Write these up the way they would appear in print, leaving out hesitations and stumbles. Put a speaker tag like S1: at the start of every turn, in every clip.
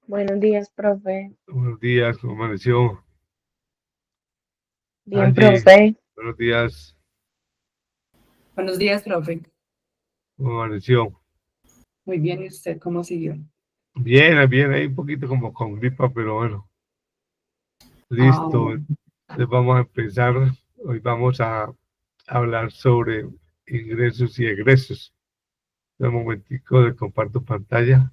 S1: Buenos días, profe.
S2: Buenos días, ¿cómo amaneció?
S1: Bien,
S2: Angie,
S1: profe.
S2: buenos días,
S3: Buenos días, profe.
S2: ¿cómo amaneció?
S3: Muy bien, ¿y usted cómo siguió?
S2: Bien, bien, ahí un poquito como con gripa, pero bueno, listo.
S3: Bueno,
S2: Entonces vamos a empezar. Hoy vamos a hablar sobre ingresos y egresos. Un momentico de comparto pantalla.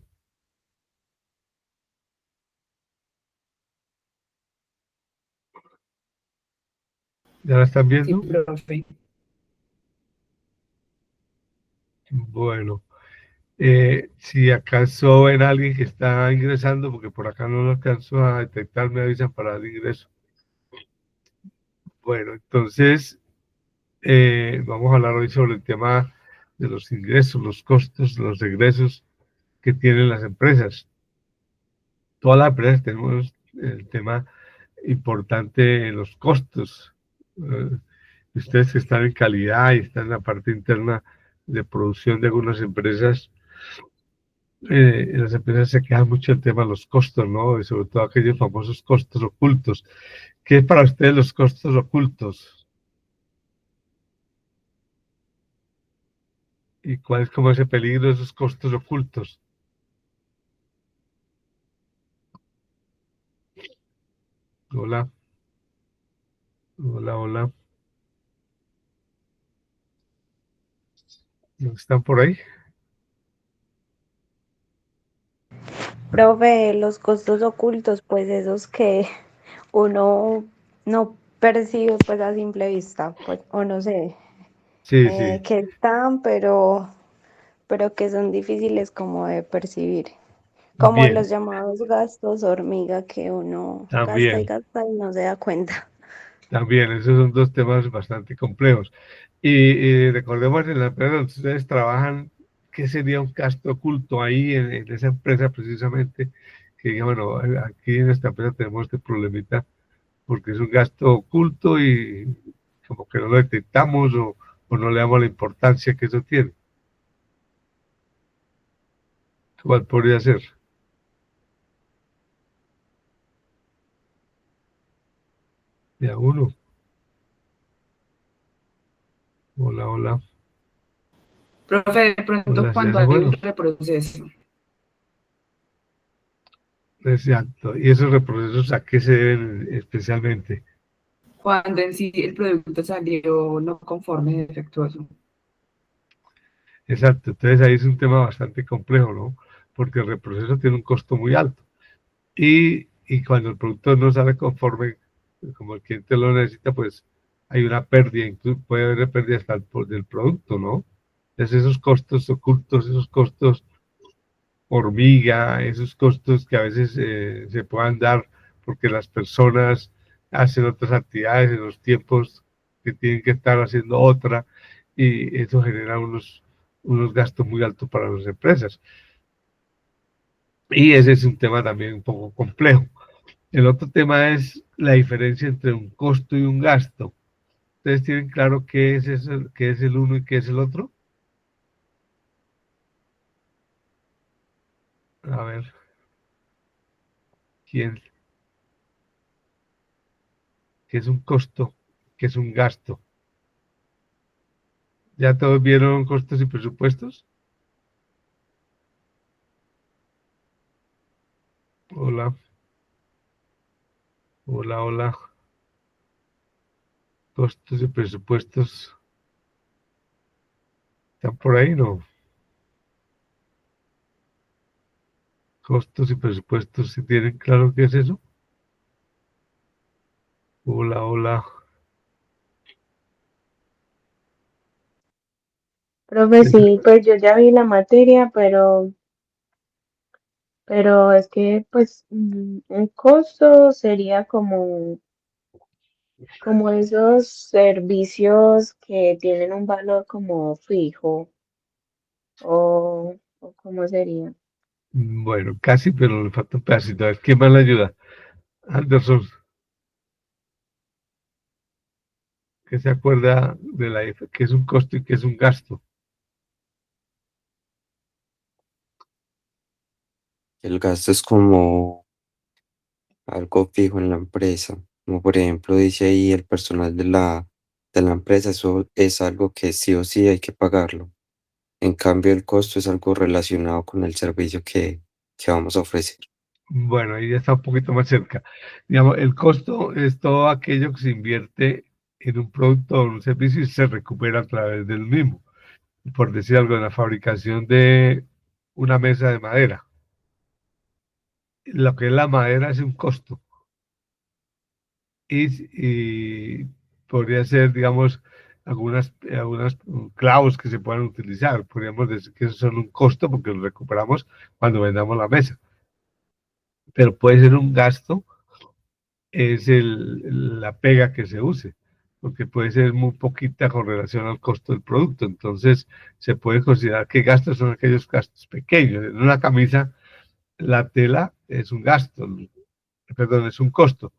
S2: ¿Ya la están
S3: sí,
S2: viendo?
S3: profe.
S2: Bueno, si acaso ven a alguien que está ingresando, porque por acá no lo alcanzo a detectar, me avisan para dar ingreso. Bueno, entonces vamos a hablar hoy sobre el tema de los ingresos, los costos, los egresos que tienen las empresas. Todas las empresas tenemos el tema importante en los costos. Eh, Ustedes que están en calidad y están en la parte interna de producción de algunas empresas, las empresas se quejan mucho del tema de los costos, ¿no? Y sobre todo aquellos famosos costos ocultos. ¿Qué es para ustedes los costos ocultos? ¿Y cuál es como ese peligro de esos costos ocultos? Hola, hola, hola. ¿No están por ahí?
S1: Profe, los costos ocultos, pues esos que uno no percibe pues a simple vista, pues, o no sé,
S2: Sí, sí,
S1: que están, pero que son difíciles como de percibir. Como
S2: bien,
S1: los llamados gastos hormiga que uno
S2: también,
S1: gasta y no se da cuenta.
S2: también, esos son dos temas bastante complejos. Y recordemos en la empresa donde ustedes trabajan, ¿qué sería un gasto oculto ahí en esa empresa precisamente? Que diga, bueno, aquí en esta empresa tenemos este problemita porque es un gasto oculto y como que no lo detectamos o no le damos la importancia que eso tiene. ¿Cuál podría ser? Ya uno. Hola, hola.
S3: Profe, de pronto
S2: Hola, ya
S3: cuando
S2: se
S3: hay un
S2: fueron.
S3: reproceso,
S2: Exacto. ¿Y esos reprocesos a qué se deben especialmente?
S3: cuando en sí el producto salió no conforme, defectuoso.
S2: Exacto. Entonces ahí es un tema bastante complejo, ¿no? Porque el reproceso tiene un costo muy alto. Y cuando el producto no sale conforme, como el cliente lo necesita, pues hay una pérdida, incluso puede haber pérdida hasta del producto, ¿no? Entonces esos costos ocultos, esos costos hormiga, esos costos que a veces se puedan dar porque las personas hacen otras actividades en los tiempos que tienen que estar haciendo otra y eso genera unos gastos muy altos para las empresas. Y ese es un tema también un poco complejo. El otro tema es la diferencia entre un costo y un gasto. ¿Ustedes tienen claro qué es eso, qué es el uno y qué es el otro? A ver, ¿quién? ¿Qué es un costo? ¿Qué es un gasto? ¿Ya todos vieron costos y presupuestos? Hola, hola, hola. Costos y presupuestos. ¿Están por ahí? No. Costos y presupuestos. ¿Si tienen claro qué es eso? Hola, hola.
S1: Profe, sí, pues yo ya vi la materia, pero es que pues un costo sería como esos servicios que tienen un valor como fijo o cómo sería.
S2: Bueno, casi, pero le falta un pedacito. A ver, ¿quién más le ayuda? Anderson, ¿qué se acuerda de qué es un costo y qué es un gasto?
S4: El gasto es como algo fijo en la empresa, como por ejemplo dice ahí el personal de la empresa, eso es algo que sí o sí hay que pagarlo. En cambio, el costo es algo relacionado con el servicio que vamos a ofrecer.
S2: Bueno, ahí ya está un poquito más cerca. Digamos, el costo es todo aquello que se invierte en un producto o un servicio y se recupera a través del mismo. Por decir algo, en la fabricación de una mesa de madera. Lo que es la madera es un costo y podría ser, digamos, algunas clavos que se puedan utilizar. Podríamos decir que esos son un costo porque los recuperamos cuando vendamos la mesa. Pero puede ser un gasto, es la pega que se use, porque puede ser muy poquita con relación al costo del producto. Entonces, se puede considerar que gastos son aquellos gastos pequeños. En una camisa, la tela es un gasto, perdón, es un costo.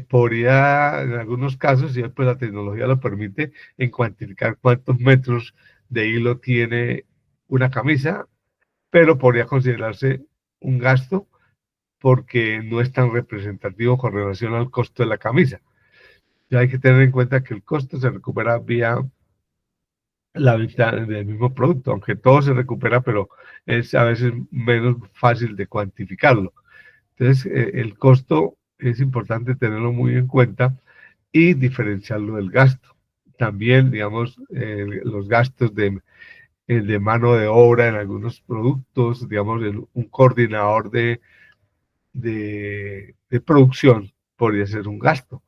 S2: Podría, en algunos casos, y pues la tecnología lo permite, en cuantificar cuántos metros de hilo tiene una camisa, pero podría considerarse un gasto porque no es tan representativo con relación al costo de la camisa. Ya hay que tener en cuenta que el costo se recupera vía la venta del mismo producto, aunque todo se recupera, pero es a veces menos fácil de cuantificarlo. Entonces, el costo es importante tenerlo muy en cuenta y diferenciarlo del gasto. También, digamos, los gastos de mano de obra en algunos productos, digamos, un coordinador de producción podría ser un gasto.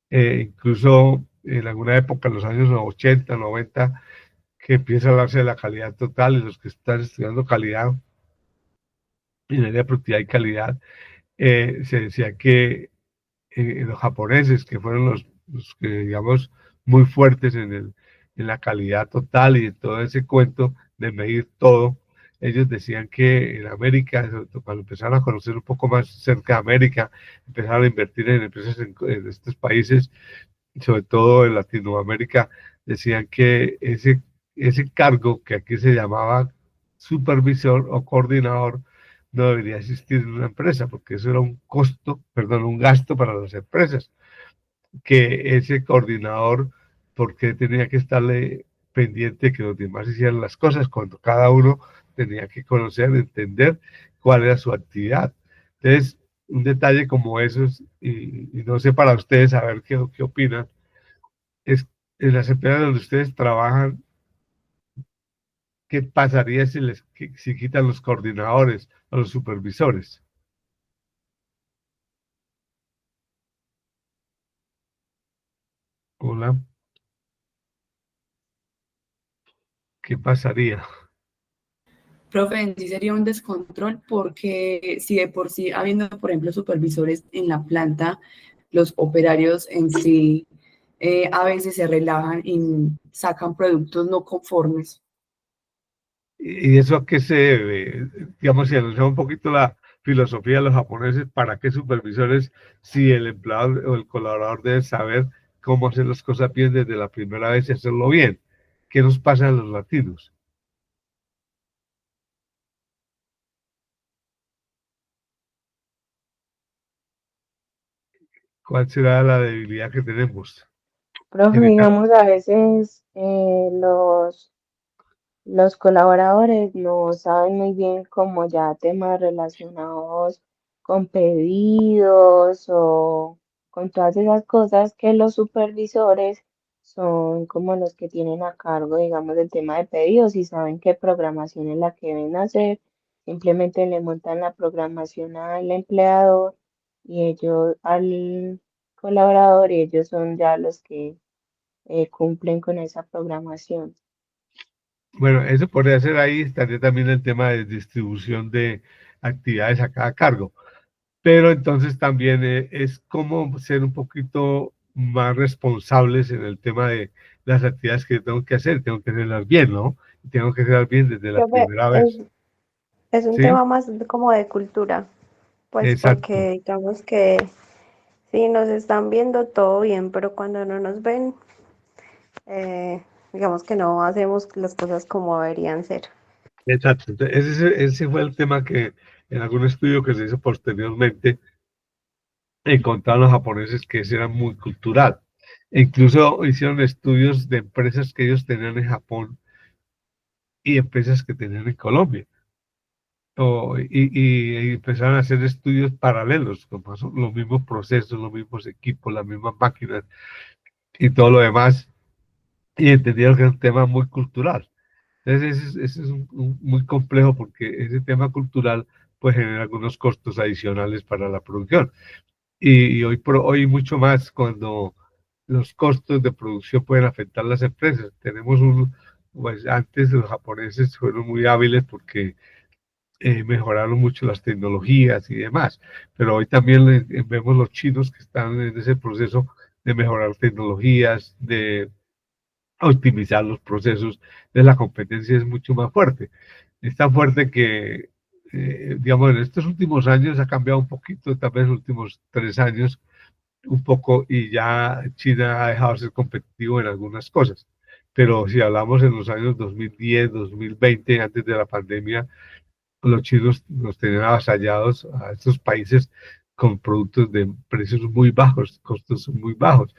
S2: Incluso en alguna época, en los años 80, 90, que empieza a hablarse de la calidad total y los que están estudiando calidad, ingeniería de productividad y calidad, se decía que los japoneses, que fueron los que, digamos, muy fuertes en la calidad total y en todo ese cuento de medir todo, ellos decían que en América, cuando empezaron a conocer un poco más cerca de América, empezaron a invertir en empresas en estos países, sobre todo en Latinoamérica, decían que ese cargo que aquí se llamaba supervisor o coordinador no debería existir en una empresa, porque eso era un costo, perdón, un gasto para las empresas, que ese coordinador, porque tenía que estarle pendiente que los demás hicieran las cosas, cuando cada uno tenía que conocer, entender cuál era su actividad. Entonces, un detalle como esos, y no sé para ustedes, a ver qué opinan, es en las empresas donde ustedes trabajan, ¿qué pasaría si quitan los coordinadores o los supervisores? Hola, ¿qué pasaría?
S3: Profe, en sí sería un descontrol porque si de por sí, habiendo, por ejemplo, supervisores en la planta, los operarios en sí a veces se relajan y sacan productos no conformes.
S2: ¿Y eso a qué se debe? Digamos, si analizamos un poquito la filosofía de los japoneses, ¿para qué supervisores si el empleado o el colaborador debe saber cómo hacer las cosas bien desde la primera vez y hacerlo bien? ¿Qué nos pasa a los latinos? ¿Cuál será la debilidad que tenemos?
S1: Profe, digamos, a veces los colaboradores no saben muy bien como ya temas relacionados con pedidos o con todas esas cosas que los supervisores son como los que tienen a cargo, digamos, del tema de pedidos y saben qué programación es la que deben hacer. Simplemente le montan la programación al empleador y ellos al colaborador y ellos son ya los que cumplen con esa programación.
S2: Bueno, eso podría ser ahí, estaría también el tema de distribución de actividades a cada cargo. Pero entonces también es como ser un poquito más responsables en el tema de las actividades que tengo que hacerlas bien, ¿no? Y tengo que hacerlas bien desde la
S1: Profe,
S2: primera vez,
S1: es un
S2: ¿sí?
S1: tema más como de cultura, pues
S2: Exacto,
S1: porque digamos que sí nos están viendo todo bien, pero cuando no nos ven, digamos que no hacemos las cosas como deberían ser.
S2: exacto. Entonces, ese fue el tema en algún estudio que se hizo posteriormente, encontraron los japoneses que ese era muy cultural. E incluso hicieron estudios de empresas que ellos tenían en Japón y empresas que tenían en Colombia. Y empezaron a hacer estudios paralelos, como son los mismos procesos, los mismos equipos, las mismas máquinas y todo lo demás, y entendieron que es un tema muy cultural. Entonces, ese es muy complejo porque ese tema cultural puede generar algunos costos adicionales para la producción. Y hoy por hoy mucho más cuando los costos de producción pueden afectar las empresas. Pues antes los japoneses fueron muy hábiles porque mejoraron mucho las tecnologías y demás, pero hoy también vemos los chinos que están en ese proceso de mejorar tecnologías, de optimizar los procesos, de la competencia es mucho más fuerte. Es tan fuerte que, digamos, en estos últimos años ha cambiado un poquito, tal vez en los últimos 3 años, un poco, y ya China ha dejado de ser competitivo en algunas cosas. Pero si hablamos en los años 2010, 2020, antes de la pandemia, los chinos nos tenían avasallados a estos países con productos de precios muy bajos, costos muy bajos.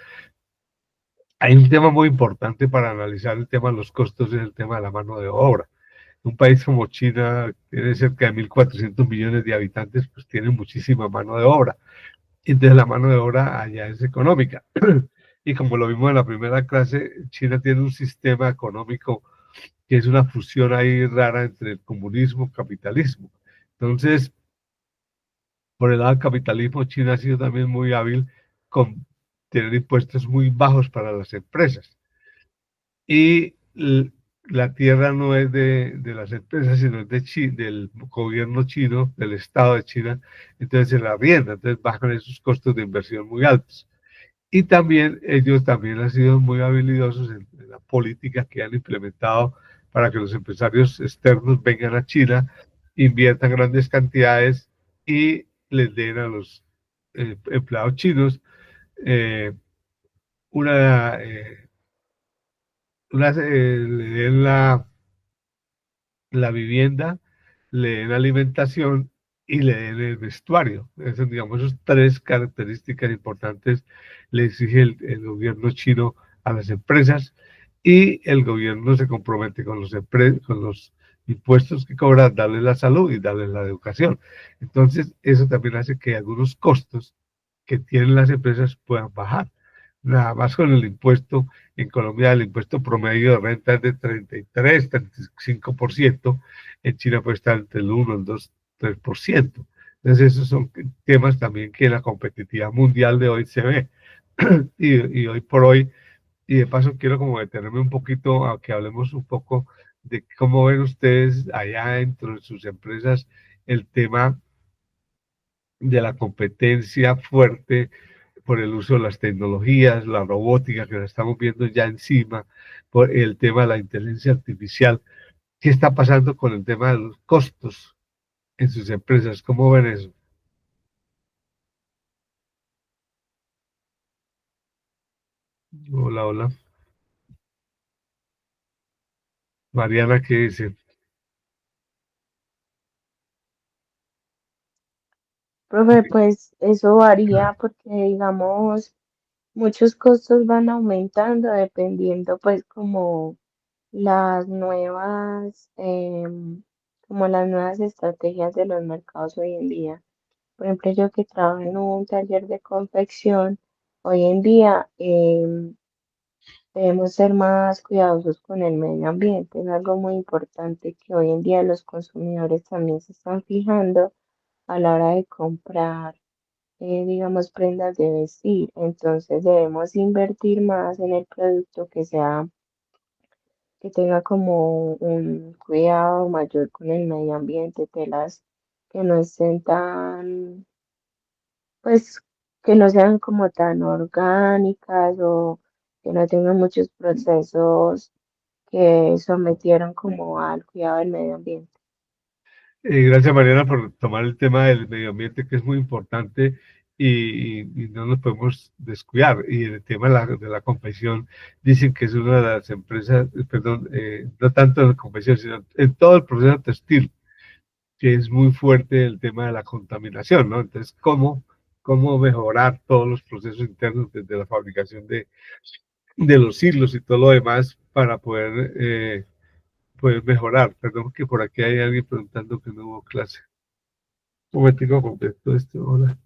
S2: Hay un tema muy importante para analizar el tema de los costos, es el tema de la mano de obra. Un país como China tiene cerca de 1.400 millones de habitantes, pues tiene muchísima mano de obra. Entonces la mano de obra allá es económica. Y como lo vimos en la primera clase, China tiene un sistema económico que es una fusión ahí rara entre el comunismo y capitalismo. Entonces, por el lado del capitalismo, China ha sido también muy hábil con tener impuestos muy bajos para las empresas. Y la tierra no es de las empresas, sino es del gobierno chino, del Estado de China, entonces se la arrienda, entonces bajan esos costos de inversión muy altos. Y también ellos también han sido muy habilidosos en la política que han implementado para que los empresarios externos vengan a China, inviertan grandes cantidades y les den a los empleados chinos eh, una, le den la vivienda, le den alimentación y le den el vestuario. Esas, digamos, esas tres características importantes le exige el gobierno chino a las empresas y el gobierno se compromete con los impuestos que cobra, darle la salud y darle la educación. Entonces, eso también hace que algunos costos que tienen las empresas puedan bajar. Nada más con el impuesto, en Colombia el impuesto promedio de renta es de 33, 35%, en China puede estar entre el 1, el 2, 3%. Entonces esos son temas también que en la competitividad mundial de hoy se ve. Y hoy por hoy, y de paso quiero como detenerme un poquito a que hablemos un poco de cómo ven ustedes allá dentro de sus empresas el tema de la competencia fuerte por el uso de las tecnologías, la robótica que la estamos viendo ya encima, por el tema de la inteligencia artificial. ¿Qué está pasando con el tema de los costos en sus empresas? ¿Cómo ven eso? Hola, hola. Mariana, ¿qué dice?
S1: Profe, pues eso varía porque, digamos, muchos costos van aumentando dependiendo, pues, como las nuevas estrategias de los mercados hoy en día. Por ejemplo, yo que trabajo en un taller de confección, hoy en día debemos ser más cuidadosos con el medio ambiente. Es algo muy importante que hoy en día los consumidores también se están fijando a la hora de comprar, digamos, prendas de vestir. Entonces debemos invertir más en el producto que tenga como un cuidado mayor con el medio ambiente, telas que no estén tan, pues, que no sean como tan orgánicas o que no tengan muchos procesos que sometieron como al cuidado del medio ambiente.
S2: Gracias, Mariana, por tomar el tema del medio ambiente, que es muy importante y no nos podemos descuidar. Y el tema de la confección, dicen que es una de las empresas, perdón, no tanto en la confección, sino en todo el proceso textil, que es muy fuerte el tema de la contaminación, ¿no? Entonces, ¿cómo mejorar todos los procesos internos desde la fabricación de los hilos y todo lo demás para poder mejorar? Perdón que por aquí hay alguien preguntando que no hubo clase. Un momentico, completo esto, hola.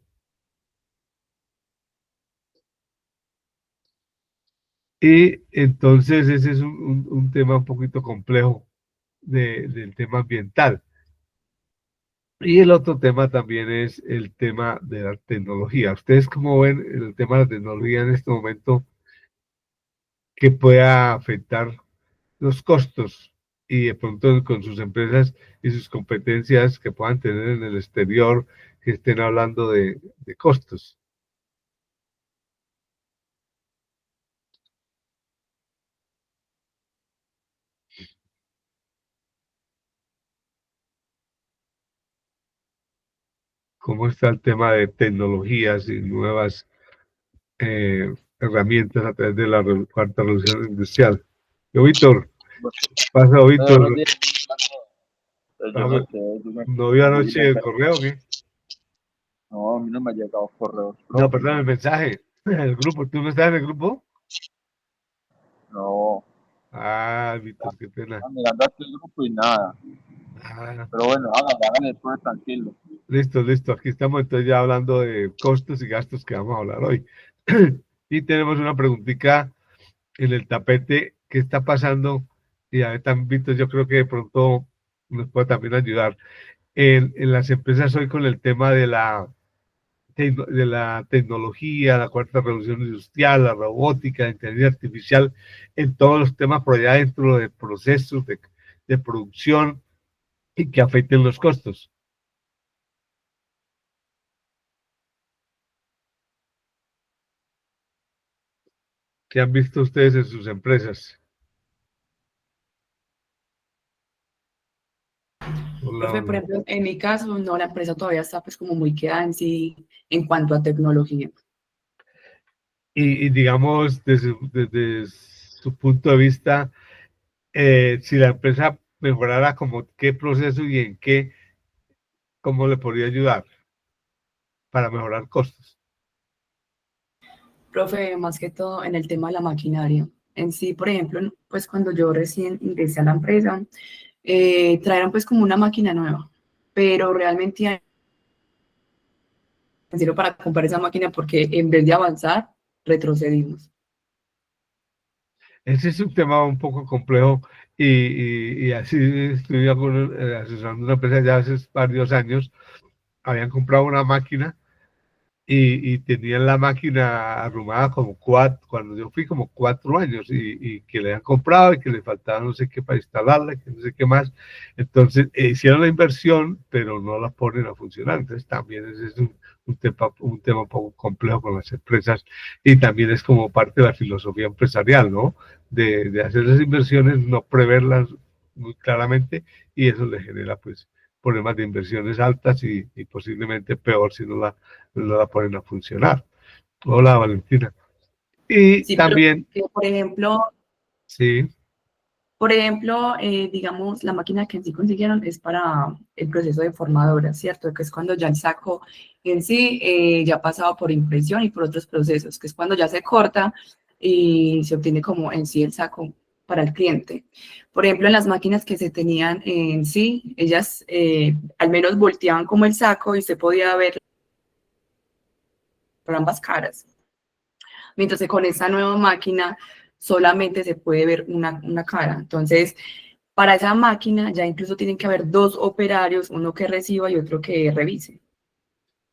S2: Y entonces ese es un tema un poquito complejo del tema ambiental. Y el otro tema también es el tema de la tecnología. ¿Ustedes cómo ven el tema de la tecnología en este momento que pueda afectar los costos y de pronto con sus empresas y sus competencias que puedan tener en el exterior que estén hablando de costos? ¿Cómo está el tema de tecnologías y nuevas herramientas a través de la cuarta revolución industrial? Yo, Víctor, pasa,
S5: Buenos
S2: Víctor,
S5: días. Yo no sé,
S2: ¿no vio
S5: yo vi
S2: anoche el
S5: mensaje.
S2: correo o qué?
S5: No, a mí no me ha llegado correos,
S2: No,
S5: profe.
S2: perdón, el mensaje, el grupo, ¿tú no estás en el grupo?
S5: No,
S2: Ah, Víctor, qué pena.
S5: estaba mirando aquí el grupo y nada.
S2: Ah,
S5: Pero bueno, háganle el profe tranquilo.
S2: listo, listo, aquí estamos entonces ya hablando de costos y gastos que vamos a hablar hoy. Y tenemos una preguntita en el tapete, ¿qué está pasando? Y a ver, también, Víctor, yo creo que de pronto nos puede también ayudar en las empresas hoy con el tema de la tecnología, la cuarta revolución industrial, la robótica, la inteligencia artificial, en todos los temas por allá dentro de procesos de producción y que afecten los costos. ¿Qué han visto ustedes en sus empresas? Hola,
S3: Profe, por
S2: hola.
S3: ejemplo, en mi caso, no, la empresa todavía está pues como muy quedada en sí en cuanto a tecnología.
S2: Y digamos, desde su punto de vista, si la empresa mejorara como qué proceso y en qué, cómo le podría ayudar para mejorar costos.
S3: Profe, más que todo en el tema de la maquinaria. En sí, por ejemplo, pues cuando yo recién ingresé a la empresa, trajeron pues como una máquina nueva, pero realmente sirve para comprar esa máquina porque en vez de avanzar, retrocedimos.
S2: Ese es un tema un poco complejo y así estuve asesorando una empresa ya hace varios años. Habían comprado una máquina y tenían la máquina arrumada como cuando yo fui como 4 años y que le habían comprado y que le faltaba no sé qué para instalarla, que no sé qué más. Entonces hicieron la inversión, pero no la ponen a funcionar. Entonces también ese es un tema un poco complejo con las empresas y también es como parte de la filosofía empresarial, ¿no? De hacer las inversiones, no preverlas muy claramente y eso le genera pues problemas de inversiones altas y posiblemente peor si no la ponen a funcionar. Hola, Valentina. Y
S3: Sí, pero
S2: también,
S3: sí,
S2: sí,
S3: por ejemplo, digamos, la máquina que en sí consiguieron es para el proceso de formadora, ¿cierto? Que es cuando ya el saco en sí ya ha pasado por impresión y por otros procesos, que es cuando ya se corta y se obtiene como en sí el saco para el cliente. Por ejemplo, en las máquinas que se tenían en sí, ellas al menos volteaban como el saco y se podía ver por ambas caras. Mientras que con esta nueva máquina solamente se puede ver una cara. Entonces, para esa máquina ya incluso tienen que haber dos operarios, uno que reciba y otro que revise.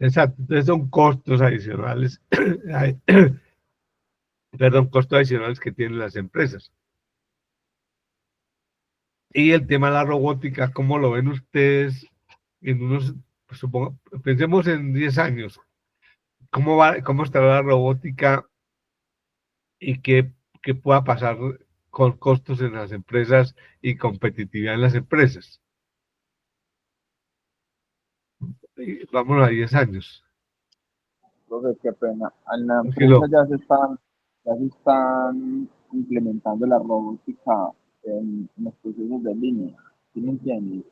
S2: exacto. Entonces son costos adicionales, perdón, costos adicionales que tienen las empresas. Y el tema de la robótica, ¿cómo lo ven ustedes en unos, pues, supongo, pensemos en 10 años? ¿Cómo estará la robótica y qué pueda pasar con costos en las empresas y competitividad en las empresas? Vámonos a 10 años.
S5: Profe, qué pena. En la empresa
S2: Tranquilo.
S5: ya se están implementando la robótica en los procesos de línea. ¿Sí me entiendes? En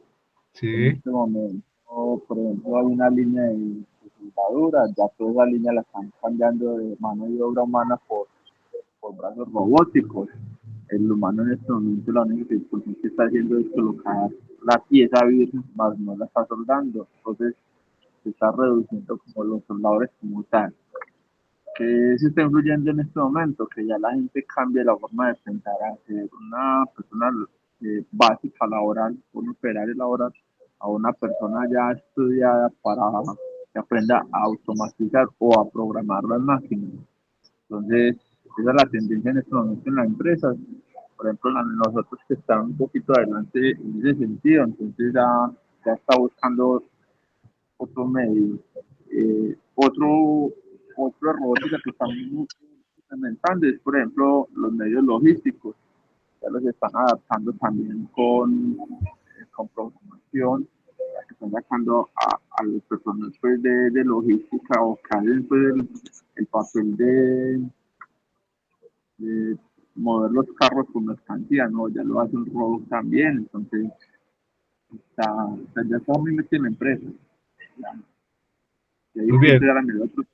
S2: Sí,
S5: este momento. O, por ejemplo, hay una línea de soldadura, ya toda esa línea la están cambiando de mano de obra humana por brazos robóticos. El humano en este momento la única que está haciendo es colocar la pieza virgen, más no la está soldando. Entonces se está reduciendo como los soldadores como tal. Que se está influyendo en este momento, que ya la gente cambie la forma de pensar a ser una persona básica laboral, un operario laboral, a una persona ya estudiada para que aprenda a automatizar o a programar las máquinas. Entonces, esa es la tendencia en este momento en las empresas. Por ejemplo, nosotros que estamos un poquito adelante en ese sentido, entonces ya está buscando otro medio. Otro robótica que están implementando es, por ejemplo, los medios logísticos. Ya los están adaptando también con programación, ya que están sacando a los personas pues, de logística o que hacen pues, el papel de mover los carros con mercancía, ¿no? Ya lo hace un robot también, entonces ya está muy metido en la empresa. Ya, y ahí
S2: Muy
S5: sí
S2: bien,
S5: se da la medida de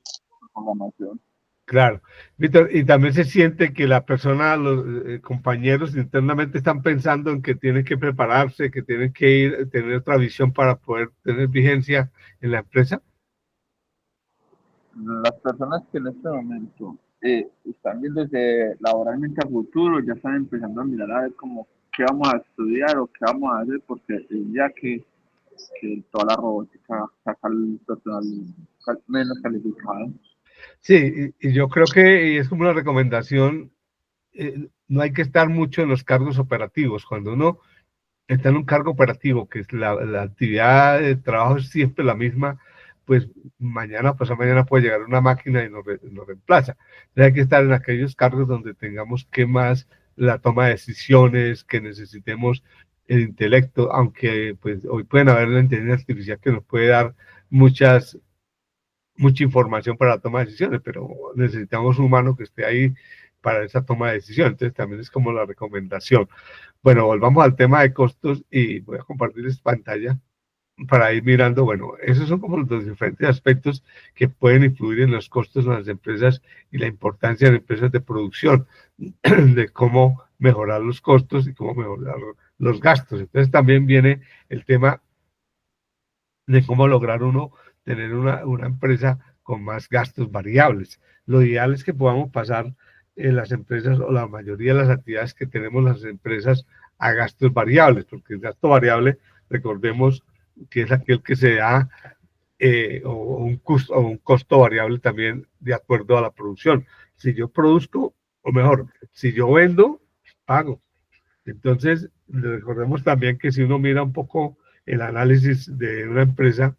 S5: programación.
S2: claro. Víctor, y también se siente que la persona, los compañeros internamente están pensando en que tienen que prepararse, que tienen que ir, tener otra visión para poder tener vigencia en la empresa.
S5: Las personas que en este momento están viéndose laboralmente a futuro ya están empezando a mirar a ver como qué vamos a estudiar o qué vamos a hacer, porque el día que toda la robótica saca el personal menos calificado.
S2: Sí, y yo creo que es como una recomendación, no hay que estar mucho en los cargos operativos. Cuando uno está en un cargo operativo, que es la actividad de trabajo es siempre la misma, pues mañana, pues a mañana puede llegar una máquina y nos reemplaza. Entonces hay que estar en aquellos cargos donde tengamos que más la toma de decisiones, que necesitemos el intelecto, aunque pues hoy pueden haber la inteligencia artificial que nos puede dar mucha información para la toma de decisiones, pero necesitamos un humano que esté ahí para esa toma de decisiones. Entonces también es como la recomendación. Bueno, volvamos al tema de costos y voy a compartirles pantalla para ir mirando, bueno, esos son como los diferentes aspectos que pueden influir en los costos de las empresas y la importancia de empresas de producción, de cómo mejorar los costos y cómo mejorar los gastos. Entonces también viene el tema de cómo lograr uno tener una empresa con más gastos variables. Lo ideal es que podamos pasar en las empresas o la mayoría de las actividades que tenemos las empresas a gastos variables, porque el gasto variable, recordemos que es aquel que se da o un costo variable también de acuerdo a la producción. Si yo produzco, o mejor, si yo vendo, pago. Entonces, recordemos también que si uno mira un poco el análisis de una empresa,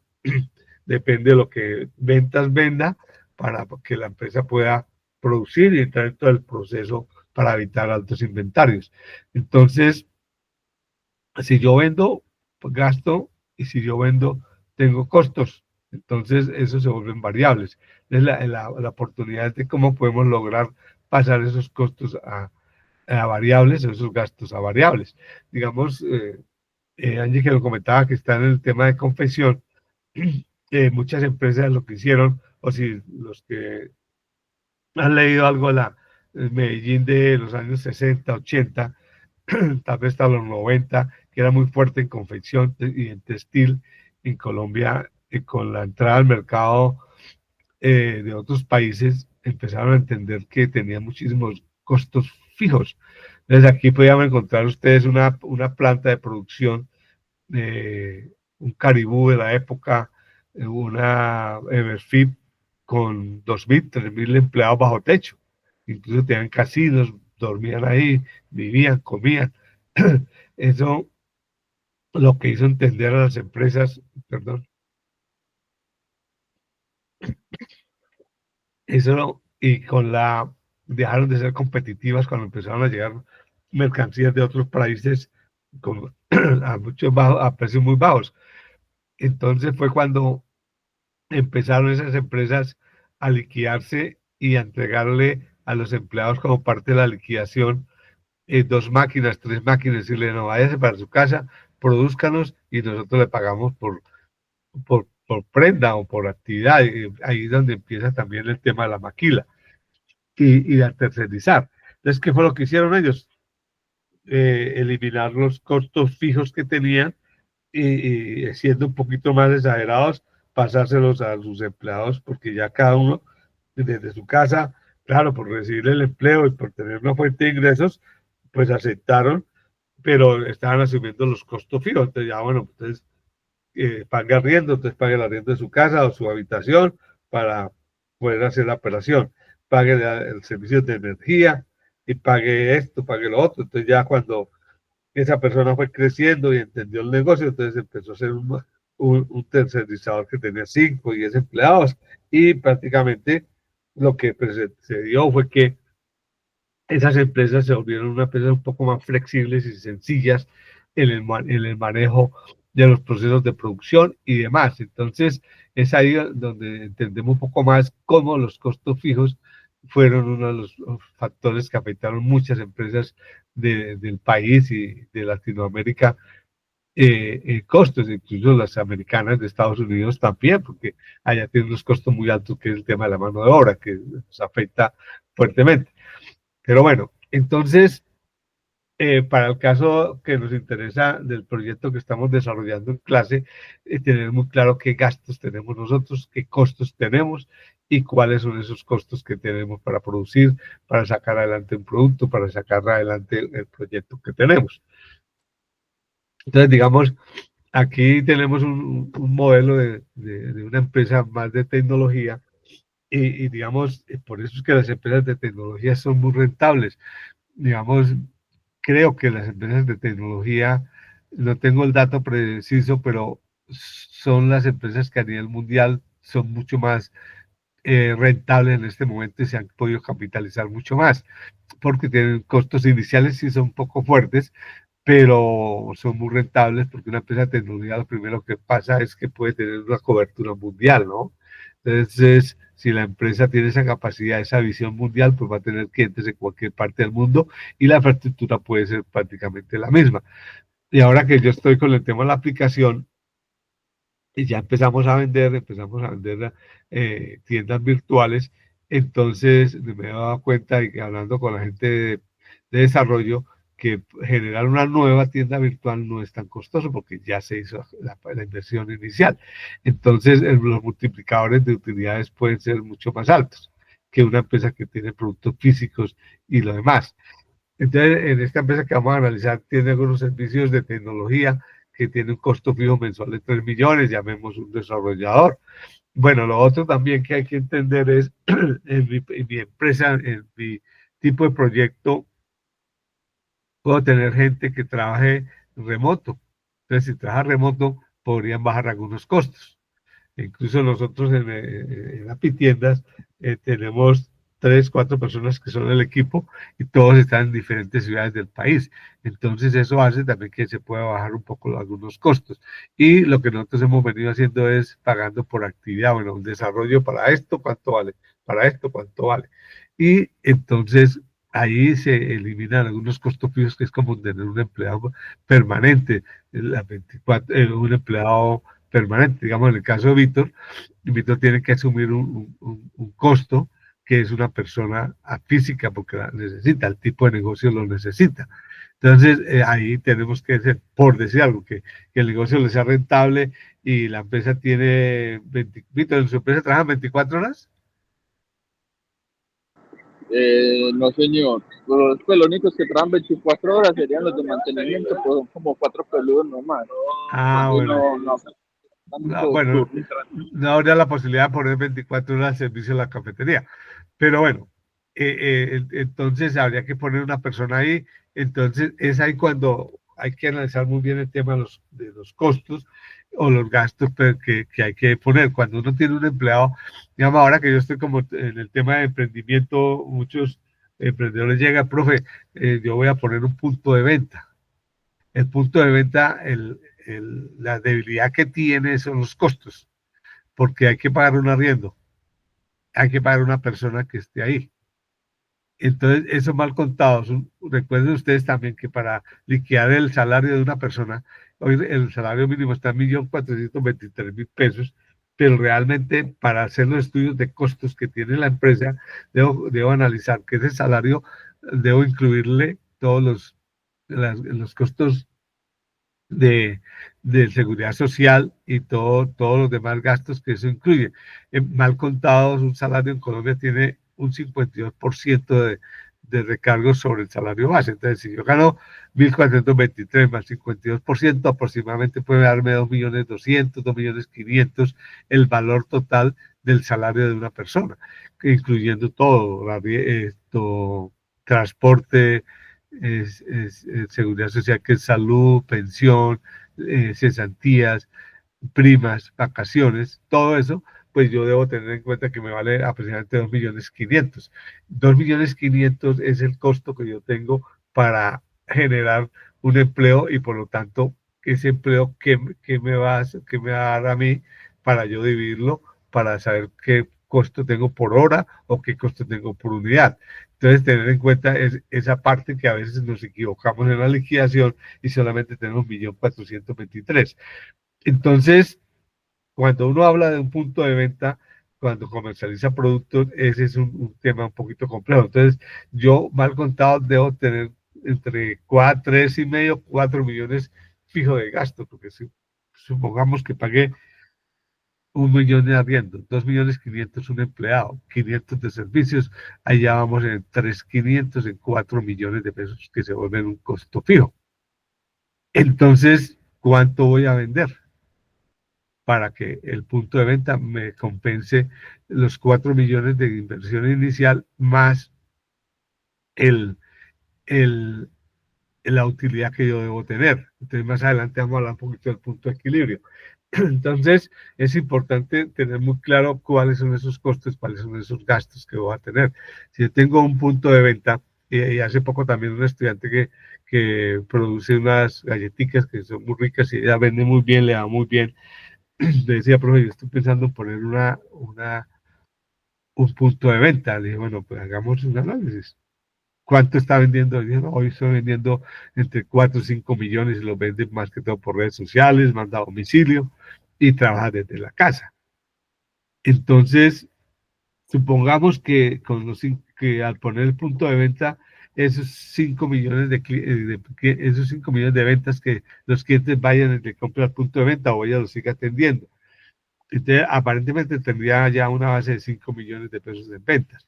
S2: depende de lo que ventas venda para que la empresa pueda producir y entrar en todo el proceso para evitar altos inventarios. Entonces, si yo vendo, pues gasto, y si yo vendo, tengo costos. Entonces, eso se vuelven variables. Es la oportunidad de cómo podemos lograr pasar esos costos a variables, esos gastos a variables. Digamos, Angie que lo comentaba que está en el tema de confección, muchas empresas lo que hicieron, o si los que han leído algo de la Medellín de los años 60, 80, tal vez hasta los 90, que era muy fuerte en confección y en textil en Colombia, con la entrada al mercado de otros países, empezaron a entender que tenía muchísimos costos fijos. Entonces aquí podían encontrar ustedes una planta de producción, un Caribú de la época, una Everfit con 2.000, 3.000 empleados bajo techo. Incluso tenían casinos, dormían ahí, vivían, comían. Eso lo que hizo entender a las empresas, perdón, eso y con dejaron de ser competitivas cuando empezaron a llegar mercancías de otros países con, a precios muy bajos. Entonces fue cuando empezaron esas empresas a liquidarse y a entregarle a los empleados como parte de la liquidación 2 máquinas, 3 máquinas, y decirle, no, váyase para su casa, produzcanos y nosotros le pagamos por prenda o por actividad. Ahí es donde empieza también el tema de la maquila y de tercerizar. Entonces, ¿qué fue lo que hicieron ellos? Eliminar los costos fijos que tenían y siendo un poquito más exagerados, pasárselos a sus empleados, porque ya cada uno desde su casa, claro, por recibir el empleo y por tener una fuente de ingresos, pues aceptaron, pero estaban asumiendo los costos fijos. Entonces, ya bueno, entonces pague arriendo, entonces pague el arriendo de su casa o su habitación para poder hacer la operación, pague el servicio de energía y pague esto, pague lo otro. Entonces, ya cuando esa persona fue creciendo y entendió el negocio, entonces empezó a ser un tercerizador que tenía 5 o 10 empleados y prácticamente lo que pues, se dio fue que esas empresas se volvieron unas empresas un poco más flexibles y sencillas en el manejo de los procesos de producción y demás. Entonces, es ahí donde entendemos un poco más cómo los costos fijos fueron uno de los factores que afectaron muchas empresas del país y de Latinoamérica, costos, incluso las americanas de Estados Unidos también, porque allá tienen unos costos muy altos, que es el tema de la mano de obra, que nos afecta fuertemente. Pero bueno, entonces, para el caso que nos interesa del proyecto que estamos desarrollando en clase, tener muy claro qué gastos tenemos nosotros, qué costos tenemos y cuáles son esos costos que tenemos para producir, para sacar adelante un producto, para sacar adelante el proyecto que tenemos. Entonces, digamos, aquí tenemos un modelo de una empresa más de tecnología y, digamos, por eso es que las empresas de tecnología son muy rentables. Digamos, creo que las empresas de tecnología, no tengo el dato preciso, pero son las empresas que a nivel mundial son mucho más rentables en este momento y se han podido capitalizar mucho más, porque tienen costos iniciales y son un poco fuertes, pero son muy rentables porque una empresa de tecnología lo primero que pasa es que puede tener una cobertura mundial, ¿no? Entonces, si la empresa tiene esa capacidad, esa visión mundial, pues va a tener clientes en cualquier parte del mundo y la infraestructura puede ser prácticamente la misma. Y ahora que yo estoy con el tema de la aplicación, y ya empezamos a vender tiendas virtuales, entonces me he dado cuenta y que hablando con la gente de desarrollo, que generar una nueva tienda virtual no es tan costoso porque ya se hizo la inversión inicial. Entonces, los multiplicadores de utilidades pueden ser mucho más altos que una empresa que tiene productos físicos y lo demás. Entonces, en esta empresa que vamos a analizar, tiene algunos servicios de tecnología que tiene un costo fijo mensual de 3 millones, llamemos un desarrollador. Bueno, lo otro también que hay que entender es, en mi empresa, en mi tipo de proyecto, puedo tener gente que trabaje remoto. Entonces, si trabaja remoto, podrían bajar algunos costos. Incluso nosotros en Apitiendas tenemos 3, 4 personas que son el equipo y todos están en diferentes ciudades del país. Entonces eso hace también que se pueda bajar un poco algunos costos. Y lo que nosotros hemos venido haciendo es pagando por actividad. Bueno, un desarrollo para esto, ¿cuánto vale? Para esto, ¿cuánto vale? Y entonces ahí se eliminan algunos costos fijos que es como tener un empleado permanente, un empleado permanente. Digamos, en el caso de Víctor, Víctor tiene que asumir un costo que es una persona física porque la necesita, el tipo de negocio lo necesita. Entonces, ahí tenemos que hacer, por decir algo, que el negocio le sea rentable y la empresa tiene, Víctor, ¿en su empresa trabajan 24 horas?
S5: No, señor. Pues los únicos que trabajan 24 horas serían los de mantenimiento, pues son como 4 peludos nomás.
S2: Ah,
S5: Y
S2: bueno.
S5: tanto
S2: Bueno,
S5: turno.
S2: no habría la posibilidad de poner 24 horas de servicio en la cafetería. Pero bueno, entonces habría que poner una persona ahí. Entonces es ahí cuando hay que analizar muy bien el tema de los costos o los gastos que hay que poner. Cuando uno tiene un empleado, digamos, ahora que yo estoy como en el tema de emprendimiento, muchos emprendedores llegan, profe, yo voy a poner un punto de venta. El punto de venta, la debilidad que tiene son los costos, porque hay que pagar un arriendo, hay que pagar una persona que esté ahí. Entonces, eso mal contado. Recuerden ustedes también que para liquidar el salario de una persona, hoy el salario mínimo está en 1.423.000 pesos, pero realmente para hacer los estudios de costos que tiene la empresa, debo analizar que ese salario debo incluirle todos los costos de, de seguridad social y todos los demás gastos que eso incluye. Mal contados, un salario en Colombia tiene un 52% de recargos sobre el salario base. Entonces, si yo gano 1.423 más 52%, aproximadamente puede darme 2.200.000, 2.500.000 el valor total del salario de una persona, incluyendo todo, transporte, seguridad social, que es salud, pensión, cesantías, primas, vacaciones, todo eso, pues yo debo tener en cuenta que me vale aproximadamente 2.500.000. 2.500.000 es el costo que yo tengo para generar un empleo y por lo tanto ese empleo que me va a dar a mí para yo dividirlo, para saber qué costo tengo por hora o qué costo tengo por unidad. Entonces, tener en cuenta esa parte que a veces nos equivocamos en la liquidación y solamente tenemos 1.423.000. Entonces, cuando uno habla de un punto de venta, cuando comercializa productos, ese es un tema un poquito complejo. Entonces, yo mal contado debo tener entre 3,5, 4 millones fijo de gasto, porque si supongamos que pagué 1 millón de arriendo, 2.500.000 un empleado, 500 de servicios, allá vamos en 3.500, en 4 millones de pesos que se vuelven un costo fijo. Entonces, ¿cuánto voy a vender para que el punto de venta me compense los 4 millones de inversión inicial más el, el, la utilidad que yo debo tener? Entonces, más adelante vamos a hablar un poquito del punto de equilibrio. Entonces, es importante tener muy claro cuáles son esos costos, cuáles son esos gastos que voy a tener. Si yo tengo un punto de venta, y hace poco también un estudiante que produce unas galletitas que son muy ricas y ella vende muy bien, le va muy bien, le decía, profe, yo estoy pensando en poner un punto de venta. Le dije, bueno, pues hagamos un análisis. ¿Cuánto está vendiendo? Dije, no, hoy estoy vendiendo entre 4 o 5 millones y lo vende más que todo por redes sociales, manda a domicilio y trabaja desde la casa. Entonces, supongamos que, que al poner el punto de venta, esos 5 millones esos 5 millones de ventas que los clientes vayan y compren al punto de venta o ella los siga atendiendo. Entonces, aparentemente tendría ya una base de 5 millones de pesos en ventas.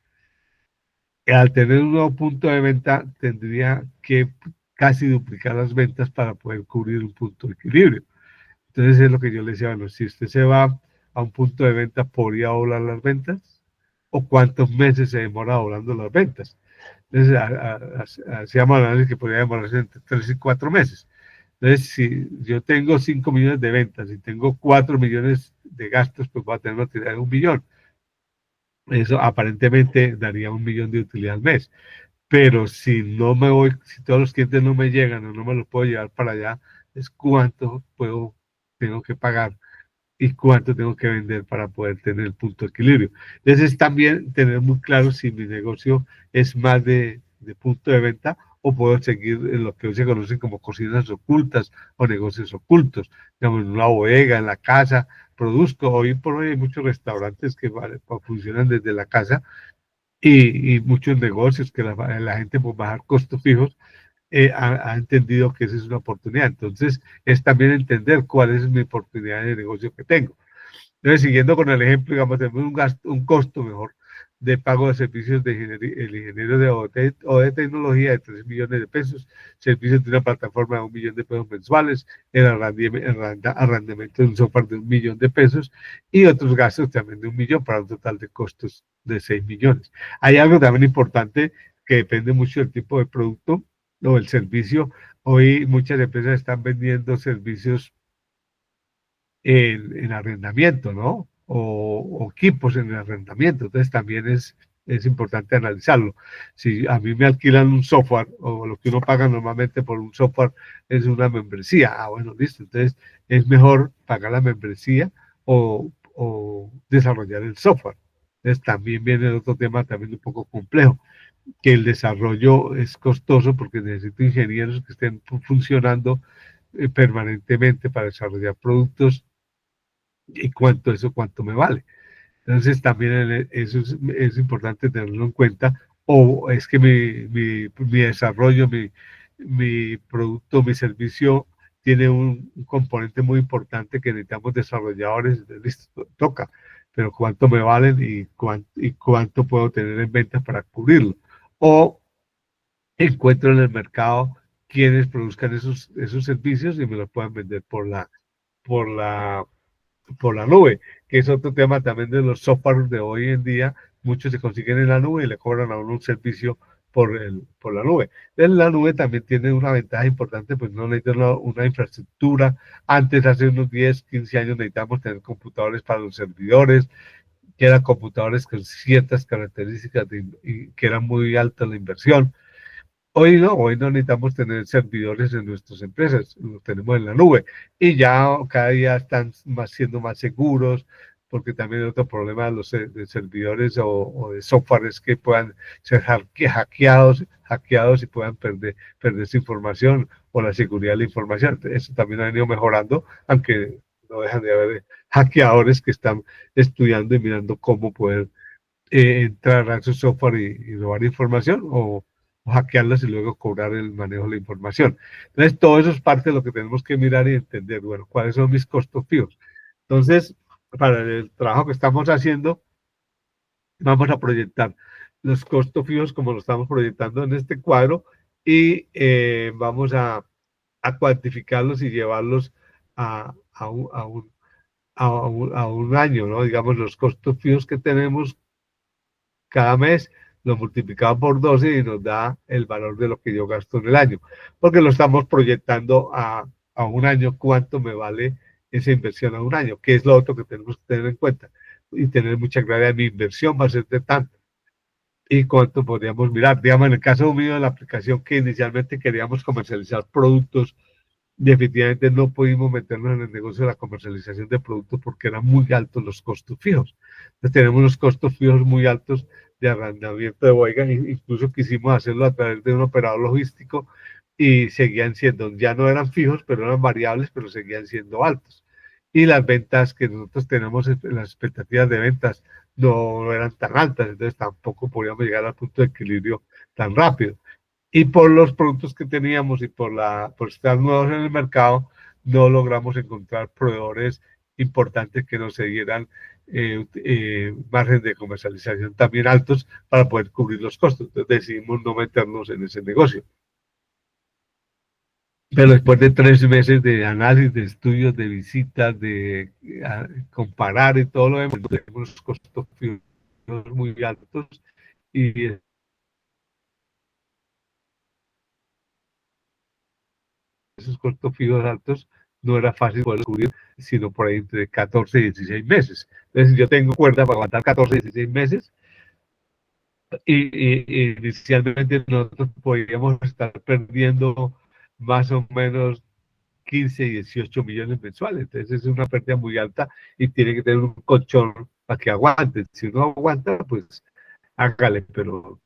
S2: Al tener un nuevo punto de venta, tendría que casi duplicar las ventas para poder cubrir un punto de equilibrio. Entonces es lo que yo le decía, bueno, si usted se va a un punto de venta, ¿podría doblar las ventas? ¿O cuántos meses se demora doblando las ventas? Entonces hacíamos análisis que podría demorarse entre 3 y 4 meses. Entonces, si yo tengo 5 millones de ventas y tengo 4 millones de gastos, pues voy a tener una utilidad de 1 millón. Eso aparentemente daría 1 millón de utilidad al mes. Pero si no me voy, si todos los clientes no me llegan o no me los puedo llevar para allá, es cuánto tengo que pagar y cuánto tengo que vender para poder tener el punto de equilibrio. Entonces es también tener muy claro si mi negocio es más de punto de venta o puedo seguir en lo que hoy se conocen como cocinas ocultas o negocios ocultos, digamos, en una bodega, en la casa, produzco. Hoy por hoy hay muchos restaurantes que funcionan desde la casa y muchos negocios que la gente por bajar costos fijos ha entendido que esa es una oportunidad. Entonces, es también entender cuál es mi oportunidad de negocio que tengo. Entonces, siguiendo con el ejemplo, digamos, tenemos un costo mejor de pago de servicios de el ingeniero o de tecnología de 3 millones de pesos, servicios de una plataforma de 1 millón de pesos mensuales, el arrendamiento de un software de 1 millón de pesos y otros gastos también de 1 millón para un total de costos de 6 millones. Hay algo también importante que depende mucho del tipo de producto o el servicio. Hoy muchas empresas están vendiendo servicios en arrendamiento, ¿no? O equipos en el arrendamiento. Entonces también es importante analizarlo. Si a mí me alquilan un software o lo que uno paga normalmente por un software es una membresía, bueno, listo. Entonces es mejor pagar la membresía o desarrollar el software. Entonces también viene el otro tema también un poco complejo, que el desarrollo es costoso porque necesito ingenieros que estén funcionando permanentemente para desarrollar productos y cuánto me vale. Entonces también eso es importante tenerlo en cuenta, o es que mi desarrollo, mi producto, mi servicio tiene un componente muy importante que necesitamos desarrolladores, listo, toca, pero cuánto me valen y cuánto puedo tener en ventas para cubrirlo. O encuentro en el mercado quienes produzcan esos servicios y me los puedan vender por la por la nube, que es otro tema también de los softwares de hoy en día. Muchos se consiguen en la nube y le cobran a uno un servicio por la nube. Entonces, la nube también tiene una ventaja importante, pues no necesita una infraestructura. Antes, hace unos 10, 15 años, necesitamos tener computadores para los servidores, que eran computadores con ciertas características y que era muy alta la inversión. Hoy no necesitamos tener servidores en nuestras empresas, los tenemos en la nube y ya cada día están siendo más seguros, porque también hay otro problema de los de servidores o de softwares que puedan ser hackeados y puedan perder su información o la seguridad de la información. Eso también ha venido mejorando, aunque no dejan de haber hackeadores que están estudiando y mirando cómo poder entrar a su software y robar información o hackearlas y luego cobrar el manejo de la información. Entonces, todo eso es parte de lo que tenemos que mirar y entender, bueno, cuáles son mis costos fijos. Entonces, para el trabajo que estamos haciendo, vamos a proyectar los costos fijos como lo estamos proyectando en este cuadro y vamos a cuantificarlos y llevarlos a, a, un, a, un, a un año, ¿no? Digamos, los costos fijos que tenemos cada mes lo multiplicamos por 12 y nos da el valor de lo que yo gasto en el año, porque lo estamos proyectando a un año, cuánto me vale esa inversión a un año, que es lo otro que tenemos que tener en cuenta y tener mucha claridad. Mi inversión va a ser de tanto y cuánto podríamos mirar. Digamos, en el caso mío de la aplicación que inicialmente queríamos comercializar productos, definitivamente no pudimos meternos en el negocio de la comercialización de productos porque eran muy altos los costos fijos. Entonces tenemos unos costos fijos muy altos de arrendamiento de bodegas, incluso quisimos hacerlo a través de un operador logístico y seguían siendo, ya no eran fijos, pero eran variables, pero seguían siendo altos. Y las ventas que nosotros tenemos, las expectativas de ventas no eran tan altas, entonces tampoco podíamos llegar al punto de equilibrio tan rápido y por los productos que teníamos y por estar nuevos en el mercado, no logramos encontrar proveedores importantes que nos dieran margen de comercialización también altos para poder cubrir los costos. Entonces decidimos no meternos en ese negocio. Pero después de 3 meses de análisis, de estudios, de visitas, de comparar y todo lo demás, tenemos unos costos muy altos y esos costos fijos altos no era fácil poder cubrir, sino por ahí entre 14 y 16 meses. Entonces yo tengo cuerda para aguantar 14 y 16 meses y inicialmente nosotros podríamos estar perdiendo más o menos 15 y 18 millones mensuales. Entonces es una pérdida muy alta y tiene que tener un colchón para que aguante. Si no aguanta, pues hágale, pero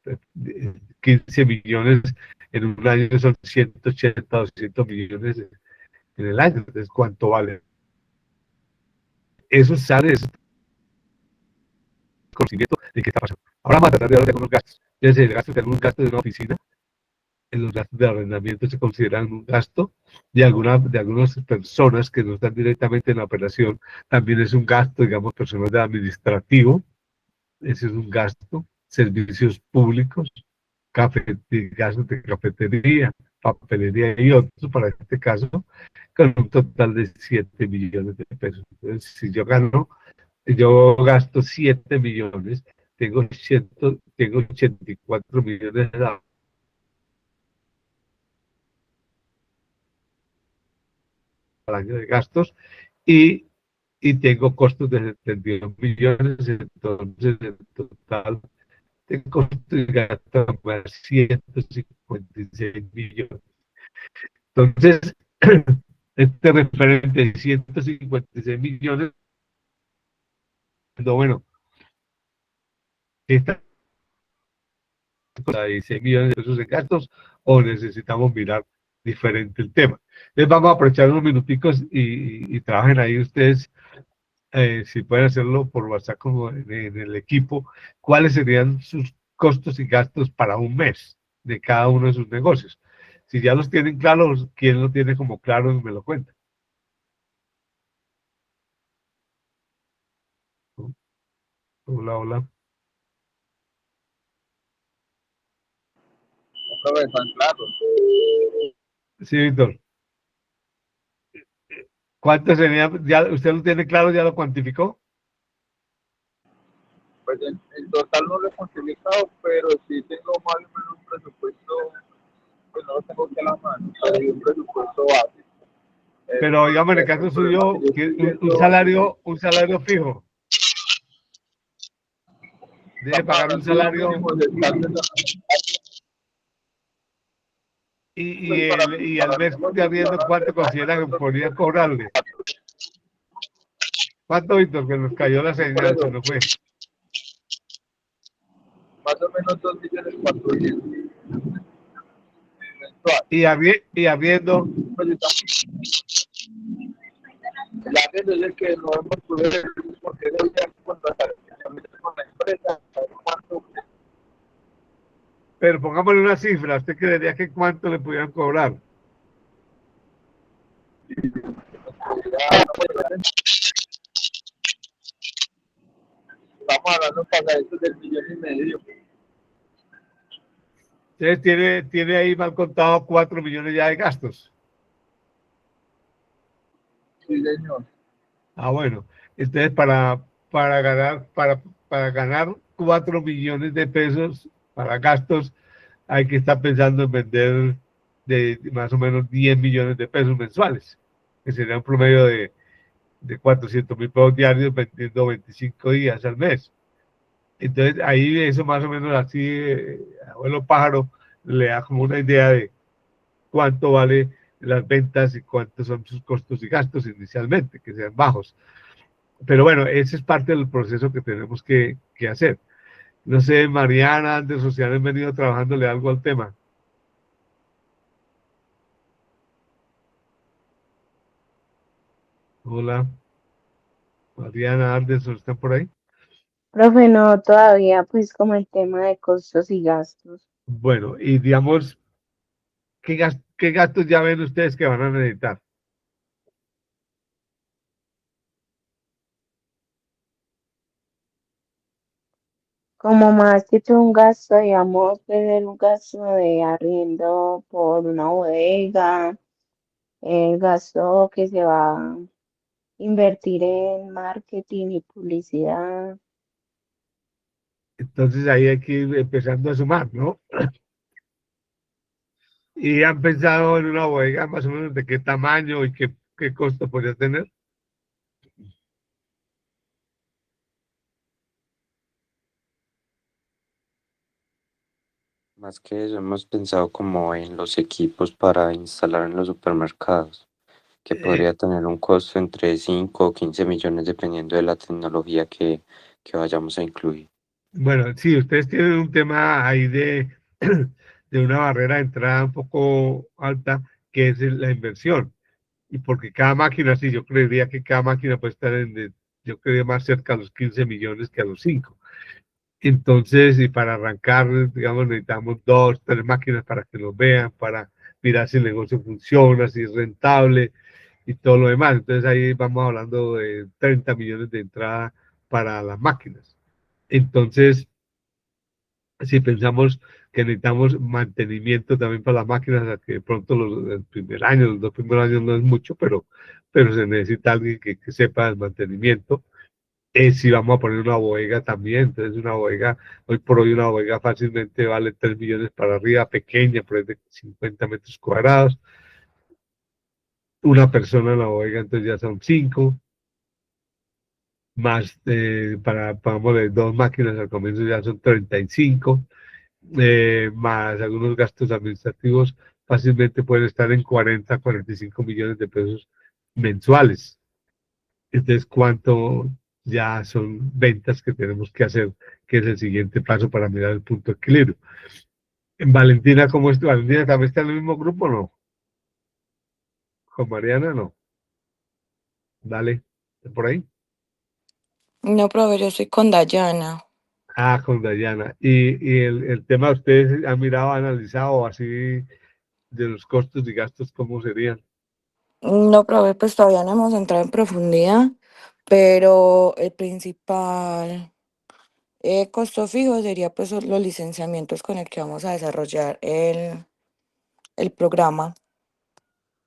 S2: 15 millones en un año son 180, 200 millones en el año. Entonces, ¿cuánto vale? Eso sale de ese conocimiento de qué está pasando. Ahora vamos a tratar de hablar de algunos gastos. Desde el gasto de algunos gastos de una oficina, en los gastos de arrendamiento se consideran un gasto de algunas personas que no están directamente en la operación. También es un gasto, digamos, personal de administrativo. Ese es un gasto. Servicios públicos, gastos de cafetería, papelería y otros, para este caso, con un total de 7 millones de pesos. Entonces, si yo gasto 7 millones, tengo 84 millones al año de gastos y, y tengo costos de 72 millones, entonces en total tengo costos de gastos más 156 millones. Entonces, este referente de 156 millones, bueno, esta 16 millones de pesos de gastos o necesitamos mirar diferente el tema. Entonces vamos a aprovechar unos minuticos y trabajen ahí ustedes, si pueden hacerlo por WhatsApp como en el equipo, cuáles serían sus costos y gastos para un mes de cada uno de sus negocios. Si ya los tienen claros, ¿quién lo tiene como claro? Me lo cuenta. Hola, hola.
S5: Otra vez, tan claro.
S2: Sí, Víctor. ¿Cuánto sería? ¿Ya usted lo tiene claro? ¿Ya lo cuantificó?
S5: Pues en total no lo he cuantificado, pero sí tengo más o menos un presupuesto, pues no lo tengo aquí a la mano, pero hay un presupuesto básico.
S2: Pero digamos, en el
S5: El
S2: caso
S5: problema que
S2: suyo,
S5: yo
S2: que
S5: estoy
S2: un salario fijo. Debe
S5: estamos
S2: pagar un
S5: hablando de un
S2: salario
S5: mínimo de estar
S2: y al mes de arriendo, ¿cuánto considera que podría cobrarle? ¿Cuánto, Víctor? Que nos cayó la
S5: por
S2: señal, se
S5: eso,
S2: nos fue.
S5: más o menos 2.400.000 mensual.
S2: Y arriendo,
S5: Pues el arriendo es el que no hemos podido ver, porque es el día cuando se con la empresa, saber cuánto
S2: pero pongámosle una cifra. ¿Usted creería que cuánto le pudieran cobrar?
S5: estamos hablando para esto del 1.500.000.
S2: Entonces tiene ahí mal contado 4 millones ya de gastos.
S5: Sí, señor.
S2: Ah, bueno. Entonces, para ganar 4 millones de pesos para gastos, hay que estar pensando en vender de más o menos 10 millones de pesos mensuales, que sería un promedio de 400.000 pesos diarios vendiendo 25 días al mes. Entonces, ahí eso más o menos así, abuelo pájaro, le da como una idea de cuánto vale las ventas y cuántos son sus costos y gastos inicialmente, que sean bajos. Pero bueno, ese es parte del proceso que tenemos que hacer. No sé, Mariana, Anderson, si han venido trabajándole algo al tema. Hola, Mariana, Anderson, ¿están por ahí?
S1: Profe, no, todavía pues como el tema de costos y gastos.
S2: Bueno, y digamos, qué gastos ya ven ustedes que van a necesitar?
S1: Como más que todo un gasto, digamos, pues un gasto de arriendo por una bodega, el gasto que se va a invertir en marketing y publicidad.
S2: Entonces ahí hay que ir empezando a sumar, ¿no? ¿Y han pensado en una bodega más o menos de qué tamaño y qué costo podría tener?
S4: Más que eso, hemos pensado como en los equipos para instalar en los supermercados, que
S2: Eh,
S4: podría tener un costo entre 5 o 15 millones dependiendo de la tecnología que vayamos a incluir.
S2: bueno, sí, ustedes tienen un tema ahí de una barrera de entrada un poco alta, que es la inversión. Y porque cada máquina, sí, yo creería que cada máquina puede estar yo creería más cerca a los 15 millones que a los 5. Entonces, y para arrancar, digamos, necesitamos 2, 3 máquinas para que nos vean, para mirar si el negocio funciona, si es rentable y todo lo demás. Entonces ahí vamos hablando de 30 millones de entrada para las máquinas. Entonces, si pensamos que necesitamos mantenimiento también para las máquinas, a que de pronto el primer año, los 2 primeros años no es mucho, pero se necesita alguien que sepa el mantenimiento. Si vamos a poner una bodega también, entonces una bodega, hoy por hoy una bodega fácilmente vale 3 millones para arriba, pequeña, por ahí de 50 metros cuadrados. Una persona en la bodega, entonces ya son 5, más vamos de 2 máquinas al comienzo ya son 35, más algunos gastos administrativos, fácilmente pueden estar en 40, 45 millones de pesos mensuales. Entonces, ¿cuánto ya son ventas que tenemos que hacer, que es el siguiente paso para mirar el punto de equilibrio? En Valentina, ¿cómo está? ¿Valentina también está en el mismo grupo o no? con Mariana, no. Dale, por ahí.
S6: No, profe, yo estoy con Dayana.
S2: Ah, con Dayana. Y el tema, ¿ustedes han mirado, analizado así de los costos y gastos, cómo serían?
S6: No, profe, pues todavía no hemos entrado en profundidad, pero el principal costo fijo sería pues los licenciamientos con el que vamos a desarrollar el programa.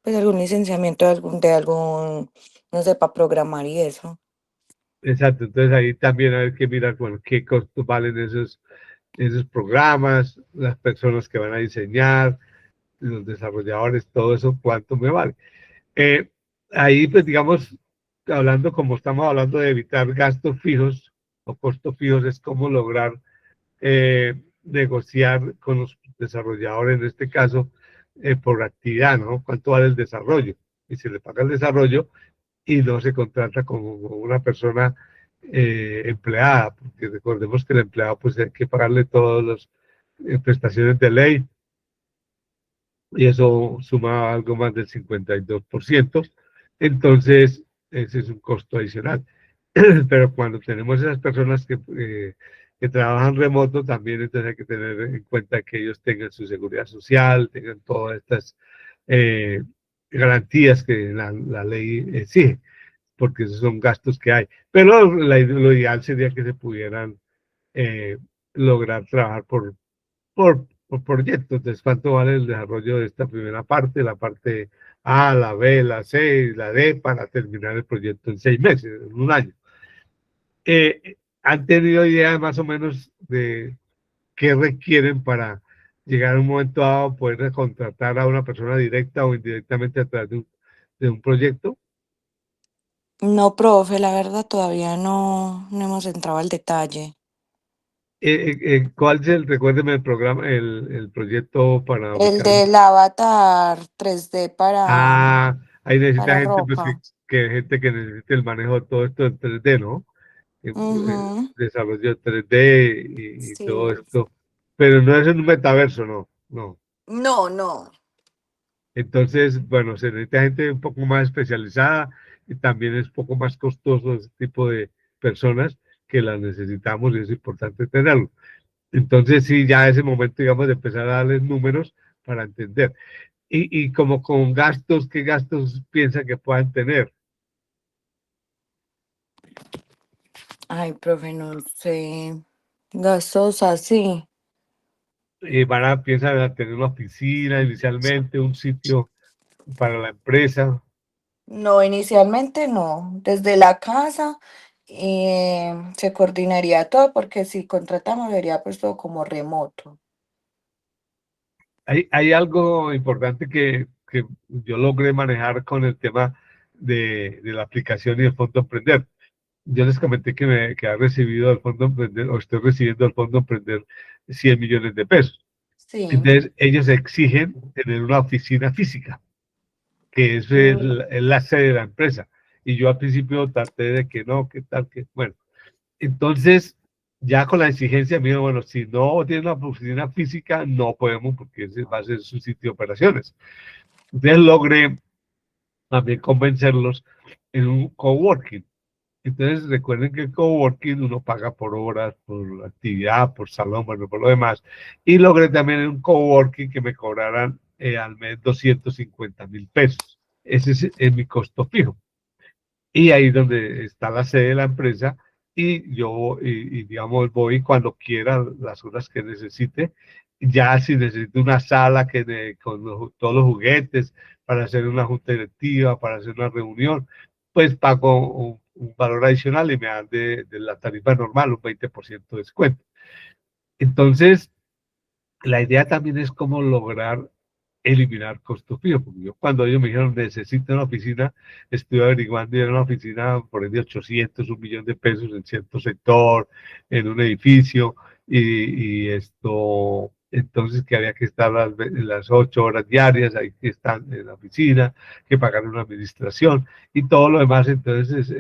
S6: Pues algún licenciamiento de algún, no sé, para programar y eso.
S2: Exacto, entonces ahí también hay que mirar, bueno, qué costos valen esos programas, las personas que van a diseñar, los desarrolladores, todo eso, cuánto me vale. Eh, Ahí, pues, digamos, hablando como estamos hablando de evitar gastos fijos o costos fijos, es cómo lograr negociar con los desarrolladores, en este caso, por actividad, ¿no? ¿Cuánto vale el desarrollo? Y se le paga el desarrollo y no se contrata como una persona empleada, porque recordemos que el empleado, pues, hay que pagarle todas las prestaciones de ley, y eso suma algo más del 52%. Entonces, ese es un costo adicional. Pero cuando tenemos esas personas que trabajan remoto, también entonces hay que tener en cuenta que ellos tengan su seguridad social, tengan todas estas eh, garantías que la ley exige, porque esos son gastos que hay. Pero lo ideal sería que se pudieran eh, lograr trabajar por proyectos. Entonces, ¿cuánto vale el desarrollo de esta primera parte, la parte A, la B, la C, la D, para terminar el proyecto en 6 meses, en un año? ¿Han tenido idea más o menos de qué requieren para llegar a un momento dado, poder contratar a una persona directa o indirectamente a través de un proyecto?
S6: No, profe, la verdad todavía no hemos entrado al detalle.
S2: ¿Cuál es recuérdeme el programa, el proyecto para
S6: El
S2: ubicar?
S6: del avatar 3D
S2: Ahí necesita
S6: para
S2: gente, pues
S6: ropa.
S2: gente que necesite el manejo de todo esto en 3D, ¿no?
S6: Ujú,
S2: Desarrollo 3D y todo
S6: sí.
S2: esto. Pero no es en un metaverso, no, no.
S6: No, no.
S2: Entonces, bueno, se necesita gente un poco más especializada y también es un poco más costoso ese tipo de personas que las necesitamos y es importante tenerlo. Entonces, sí, ya es el momento, digamos, de empezar a darles números para entender. Y como con gastos, ¿qué gastos piensan que puedan tener?
S6: Ay, profe, no sé. Gastos así.
S2: Piensan a tener una oficina inicialmente, un sitio para la empresa.
S6: No, inicialmente no. Desde la casa se coordinaría todo porque si contratamos sería pues todo como remoto.
S2: Hay algo importante que yo logré manejar con el tema de la aplicación y el Fondo Emprender. Yo les comenté que ha recibido el Fondo Emprender, o estoy recibiendo el Fondo Emprender 100 millones de pesos.
S6: Sí.
S2: Entonces, ellos exigen tener una oficina física, que es
S6: Mm.
S2: la sede de la empresa. Y yo al principio traté de que no, que tal, que bueno. Entonces, ya con la exigencia mía, bueno, si no tiene una oficina física, no podemos porque ese va a ser su sitio de operaciones. Entonces logré también convencerlos en un coworking. Entonces recuerden que el coworking uno paga por horas, por actividad, por salón, bueno, por lo demás. Y logré también en un coworking que me cobraran al mes 250.000 pesos. Ese es mi costo fijo. Y ahí es donde está la sede de la empresa y yo, digamos, voy cuando quiera, las horas que necesite. Ya si necesito una sala con todos los juguetes para hacer una junta directiva, para hacer una reunión, pues pago un valor adicional y me dan de la tarifa normal un 20% de descuento. Entonces, la idea también es cómo lograr eliminar costos fijos, porque yo cuando ellos me dijeron necesito una oficina, estuve averiguando y era una oficina por ahí de 800, 1 millón de pesos en cierto sector, en un edificio, y esto, entonces que había que estar las 8 horas diarias, ahí que están en la oficina, que pagar una administración y todo lo demás, entonces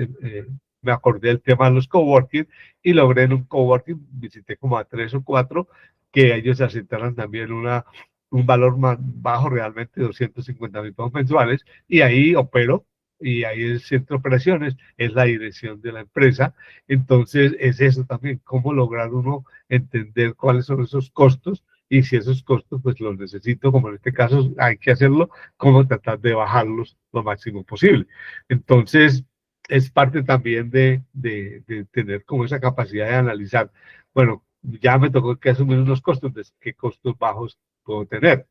S2: me acordé del tema de los coworking y logré en un coworking, visité como a 3 o 4, que ellos aceptaran también un valor más bajo, realmente 250.000 pesos mensuales, y ahí opero, y ahí el centro de operaciones es la dirección de la empresa. Entonces es eso también, cómo lograr uno entender cuáles son esos costos, y si esos costos pues los necesito, como en este caso hay que hacerlo, cómo tratar de bajarlos lo máximo posible. Entonces es parte también de tener como esa capacidad de analizar, bueno, ya me tocó que asumir unos costos, ¿de qué costos bajos puedo tener?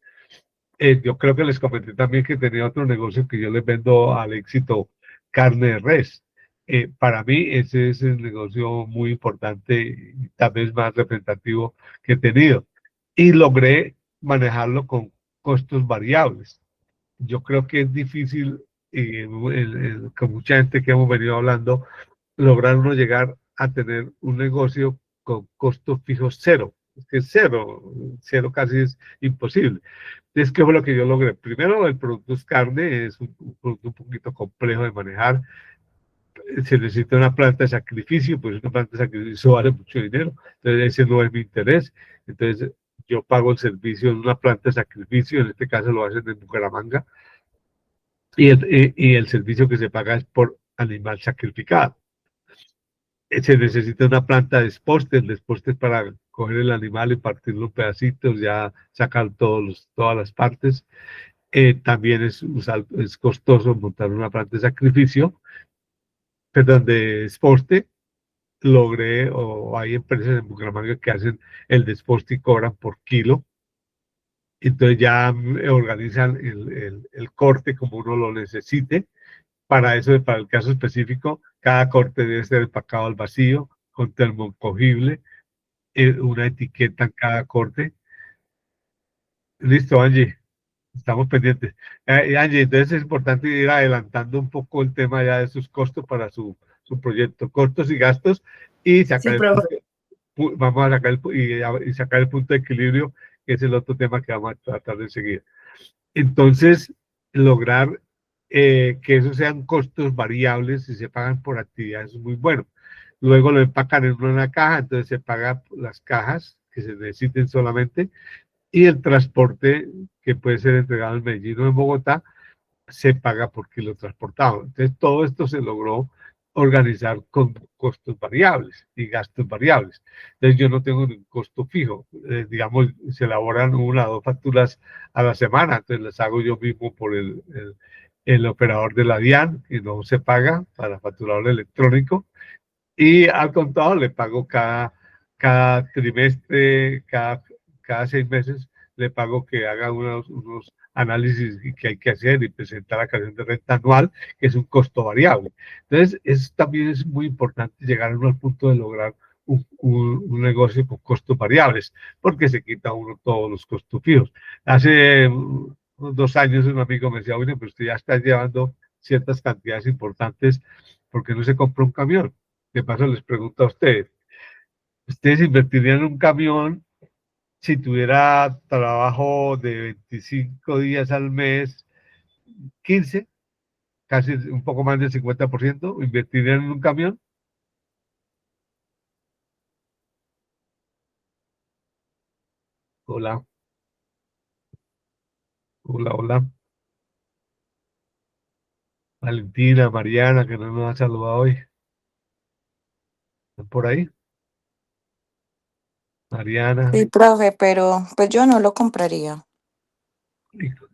S2: Yo creo que les comenté también que tenía otro negocio que yo les vendo al éxito, carne de res. Para mí ese es el negocio muy importante y tal vez más representativo que he tenido. Y logré manejarlo con costos variables. Yo creo que es difícil, con mucha gente que hemos venido hablando, lograr uno llegar a tener un negocio con costos fijos cero. Es que cero, cero casi es imposible. Entonces, ¿qué fue lo que yo logré? Primero, el producto es carne, es un producto un poquito complejo de manejar. Se necesita una planta de sacrificio, pues una planta de sacrificio vale mucho dinero. Entonces, ese no es mi interés. Entonces, yo pago el servicio en una planta de sacrificio, en este caso lo hacen en Bucaramanga, y el servicio que se paga es por animal sacrificado. Se necesita una planta de desposte, el desposte es para coger el animal y partirlo en pedacitos, ya sacar todas las partes. También es costoso montar una planta de sacrificio, perdón, de desposte. Logré, o hay empresas en Bucaramanga que hacen el desposte y cobran por kilo. Entonces ya organizan el corte como uno lo necesite. Para eso, para el caso específico, cada corte debe ser empacado al vacío, con termocogible, una etiqueta en cada corte. Listo, Angie, estamos pendientes. Angie, entonces es importante ir adelantando un poco el tema ya de sus costos para su proyecto, costos y gastos, y
S3: Sí,
S2: sacar
S3: profe.
S2: vamos a sacar y sacar el punto de equilibrio, que es el otro tema que vamos a tratar de seguir. Entonces, lograr que esos sean costos variables y se pagan por actividades es muy bueno. Luego lo empacan en una caja, entonces se paga las cajas que se necesiten solamente, y el transporte que puede ser entregado en Medellín o en Bogotá se paga por kilo transportado. Entonces, todo esto se logró organizar con costos variables y gastos variables. Entonces, yo no tengo un costo fijo. Digamos, se elaboran una o dos facturas a la semana, entonces las hago yo mismo por el operador de la DIAN, y no se paga para facturador electrónico. Y al contador le pago cada trimestre, cada 6 meses, le pago que haga unos análisis que hay que hacer y presentar la creación de renta anual, que es un costo variable. Entonces, también es muy importante llegar a un punto de lograr un negocio con costos variables, porque se quita uno todos los costos fijos. Hace unos 2 años un amigo me decía, bueno, pero usted ya está llevando ciertas cantidades importantes, ¿por qué no se compra un camión? De paso les pregunto a ustedes, ¿ustedes invertirían en un camión si tuviera trabajo de 25 días al mes, 15, casi un poco más del 50%? ¿Invertirían en un camión? Hola, hola, hola. Valentina, Mariana, que no nos ha saludado hoy. ¿Están por ahí? Mariana,
S6: Sí, profe, pero pues yo no lo compraría.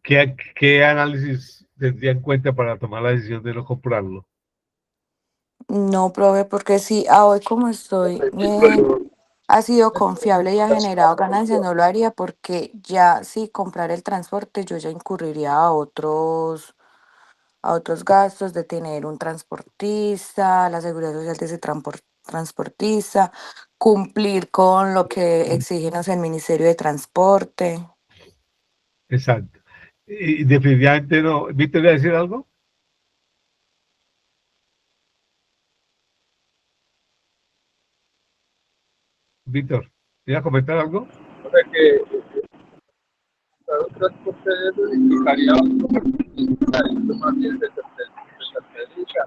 S2: ¿qué análisis tendría en cuenta para tomar la decisión de no comprarlo?
S6: No, profe, porque si a hoy como estoy, ha sido confiable y ha generado ganancias, no lo haría porque ya si comprar el transporte, yo ya incurriría a otros gastos de tener un transportista, la seguridad social de ese transportista, cumplir con lo que exigen el Ministerio de Transporte.
S2: Exacto. Y definitivamente no. ¿Víctor iba a decir algo? Víctor, ¿iba a comentar algo?
S5: O sea que un transporte de eso significaría más bien de terceriza,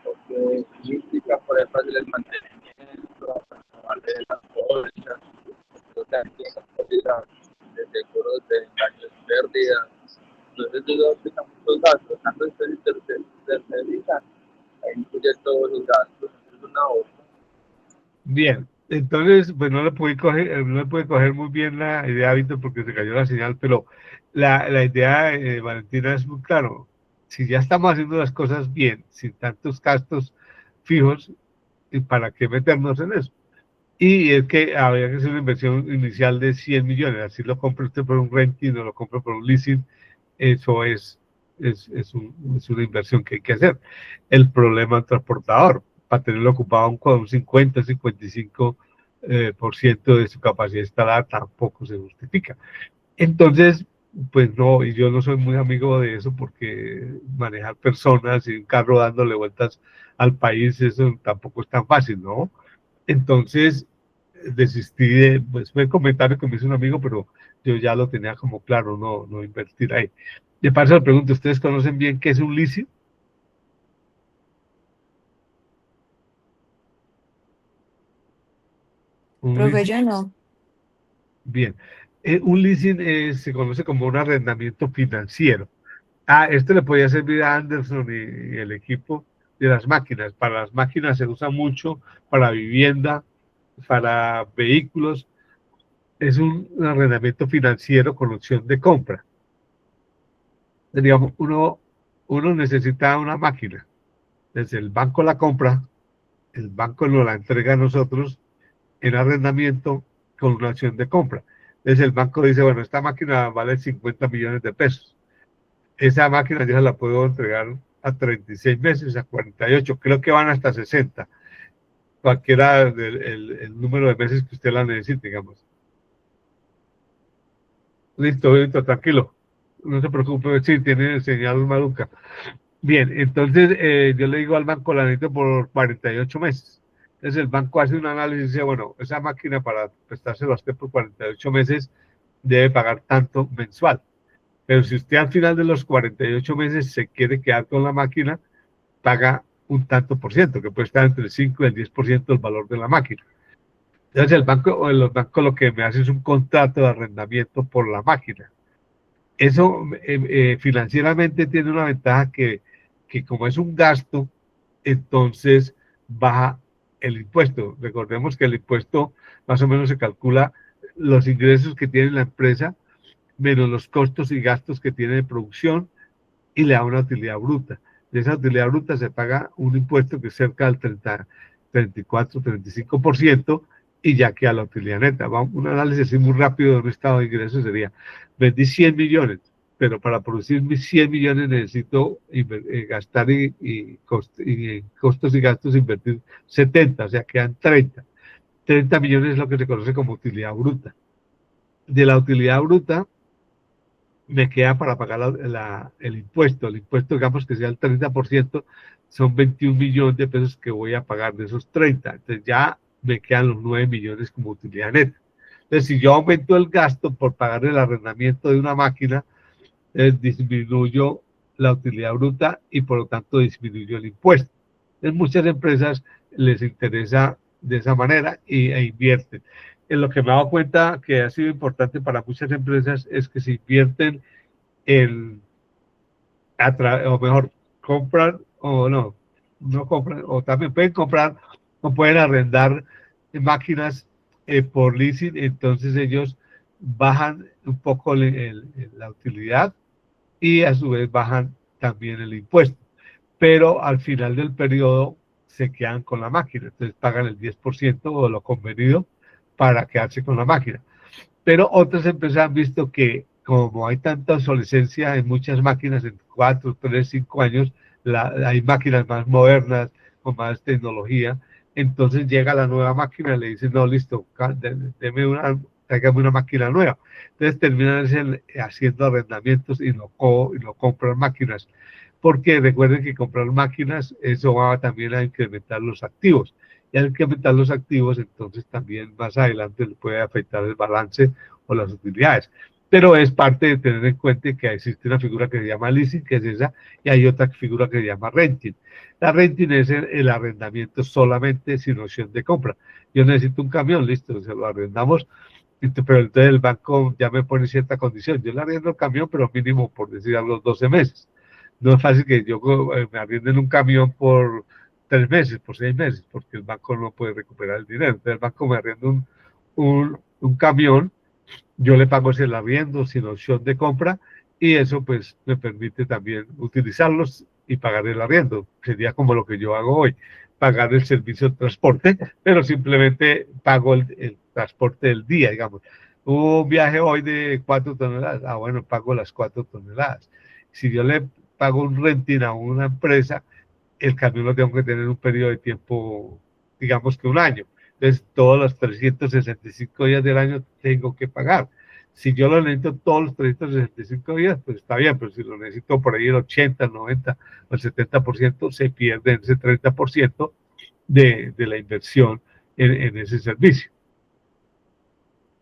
S5: porque implica, por ejemplo, el mantenimiento, vale las bolsas, o sea, que esa cantidad de seguros de daños entonces ellos aplican muchos gastos, cuando ustedes tercerizan, ahí incluye todos los gastos, es una otra.
S2: Bien, entonces, pues no le pude coger muy bien la idea, Víctor, porque se cayó la señal, pero la idea, Valentina, es muy claro. Si ya estamos haciendo las cosas bien, sin tantos gastos fijos, ¿y para qué meternos en eso? Y es que habría que hacer una inversión inicial de 100 millones, así lo compre usted por un renting o lo compre por un leasing, eso es una inversión que hay que hacer. El problema del transportador, para tenerlo ocupado con un 50-55% de su capacidad instalada, tampoco se justifica. Entonces, pues no, y yo no soy muy amigo de eso porque manejar personas y un carro dándole vueltas al país, eso tampoco es tan fácil, ¿no? Entonces, desistí de, pues fue el comentario que me hizo un amigo, pero yo ya lo tenía como claro, no invertir ahí. De paso, le pregunto, ¿ustedes conocen bien qué es un leasing? Un
S6: Profe,
S2: leasing,
S6: yo no.
S2: bien. Un leasing se conoce como un arrendamiento financiero. Ah, esto le podía servir a Anderson y el equipo de las máquinas. Para las máquinas se usa mucho, para vivienda, para vehículos. Es un arrendamiento financiero con opción de compra. Digamos, uno necesita una máquina. Desde el banco la compra, el banco nos la entrega a nosotros en arrendamiento con una opción de compra. Entonces el banco dice, bueno, esta máquina vale 50 millones de pesos. Esa máquina yo se la puedo entregar a 36 meses, a 48, creo que van hasta 60, cualquiera el número de meses que usted la necesite, digamos. Listo, listo, tranquilo. No se preocupe, sí, tiene señal maluca. Bien, entonces yo le digo al banco, la necesito por 48 meses. Entonces el banco hace un análisis y dice, bueno, esa máquina para prestárselo a usted por 48 meses debe pagar tanto mensual. Pero si usted al final de los 48 meses se quiere quedar con la máquina, paga un tanto por ciento, que puede estar entre el 5 y el 10% del valor de la máquina. Entonces el banco o los bancos lo que me hace es un contrato de arrendamiento por la máquina. Eso financieramente tiene una ventaja que como es un gasto, entonces baja el impuesto. Recordemos que el impuesto más o menos se calcula los ingresos que tiene la empresa menos los costos y gastos que tiene de producción y le da una utilidad bruta. De esa utilidad bruta se paga un impuesto que es cerca del 34-35% y ya queda la utilidad neta. Un análisis así muy rápido de un estado de ingresos sería, vendí 100 millones, pero para producir mis 100 millones necesito gastar y costos y gastos invertir 70, o sea, quedan 30. 30 millones es lo que se conoce como utilidad bruta. De la utilidad bruta, me queda para pagar el impuesto. El impuesto, digamos que sea el 30%, son 21 millones de pesos que voy a pagar de esos 30. Entonces ya me quedan los 9 millones como utilidad neta. Entonces, si yo aumento el gasto por pagar el arrendamiento de una máquina, disminuyo la utilidad bruta y por lo tanto disminuyo el impuesto. En muchas empresas les interesa de esa manera e invierten. En lo que me he dado cuenta que ha sido importante para muchas empresas es que se invierten en, o mejor, compran o no compran, o también pueden comprar o pueden arrendar máquinas por leasing, entonces ellos bajan un poco la utilidad y a su vez bajan también el impuesto. Pero al final del periodo se quedan con la máquina, entonces pagan el 10% o lo convenido para quedarse con la máquina. Pero otras empresas han visto que como hay tanta obsolescencia en muchas máquinas, en 4, 3, 5 años, hay máquinas más modernas, con más tecnología, entonces llega la nueva máquina y le dicen, no, listo, tráigame una máquina nueva. Entonces terminan haciendo arrendamientos y no compran máquinas, porque recuerden que comprar máquinas, eso va también a incrementar los activos. Y al incrementar los activos, entonces también más adelante le puede afectar el balance o las utilidades. Pero es parte de tener en cuenta que existe una figura que se llama leasing, que es esa, y hay otra figura que se llama renting. La renting es el arrendamiento solamente sin opción de compra. Yo necesito un camión, listo, se lo arrendamos Pero entonces el banco ya me pone cierta condición. Yo le arriendo el camión, pero mínimo, por decir algo, 12 meses. No es fácil que yo me arrienden un camión por 3 meses, por 6 meses, porque el banco no puede recuperar el dinero. Entonces el banco me arrienda un camión, yo le pago ese arriendo sin opción de compra y eso pues me permite también utilizarlos y pagar el arriendo. Sería como lo que yo hago hoy, pagar el servicio de transporte, pero simplemente pago el transporte del día, digamos. Hubo un viaje hoy de 4 toneladas, bueno, pago las 4 toneladas. Si yo le pago un renting a una empresa, el camión lo tengo que tener un periodo de tiempo, digamos que un año. Entonces, todos los 365 días del año tengo que pagar. Si yo lo necesito todos los 365 días, pues está bien, pero si lo necesito por ahí el 80, el 90 o el 70%, se pierde ese 30% de la inversión en ese servicio.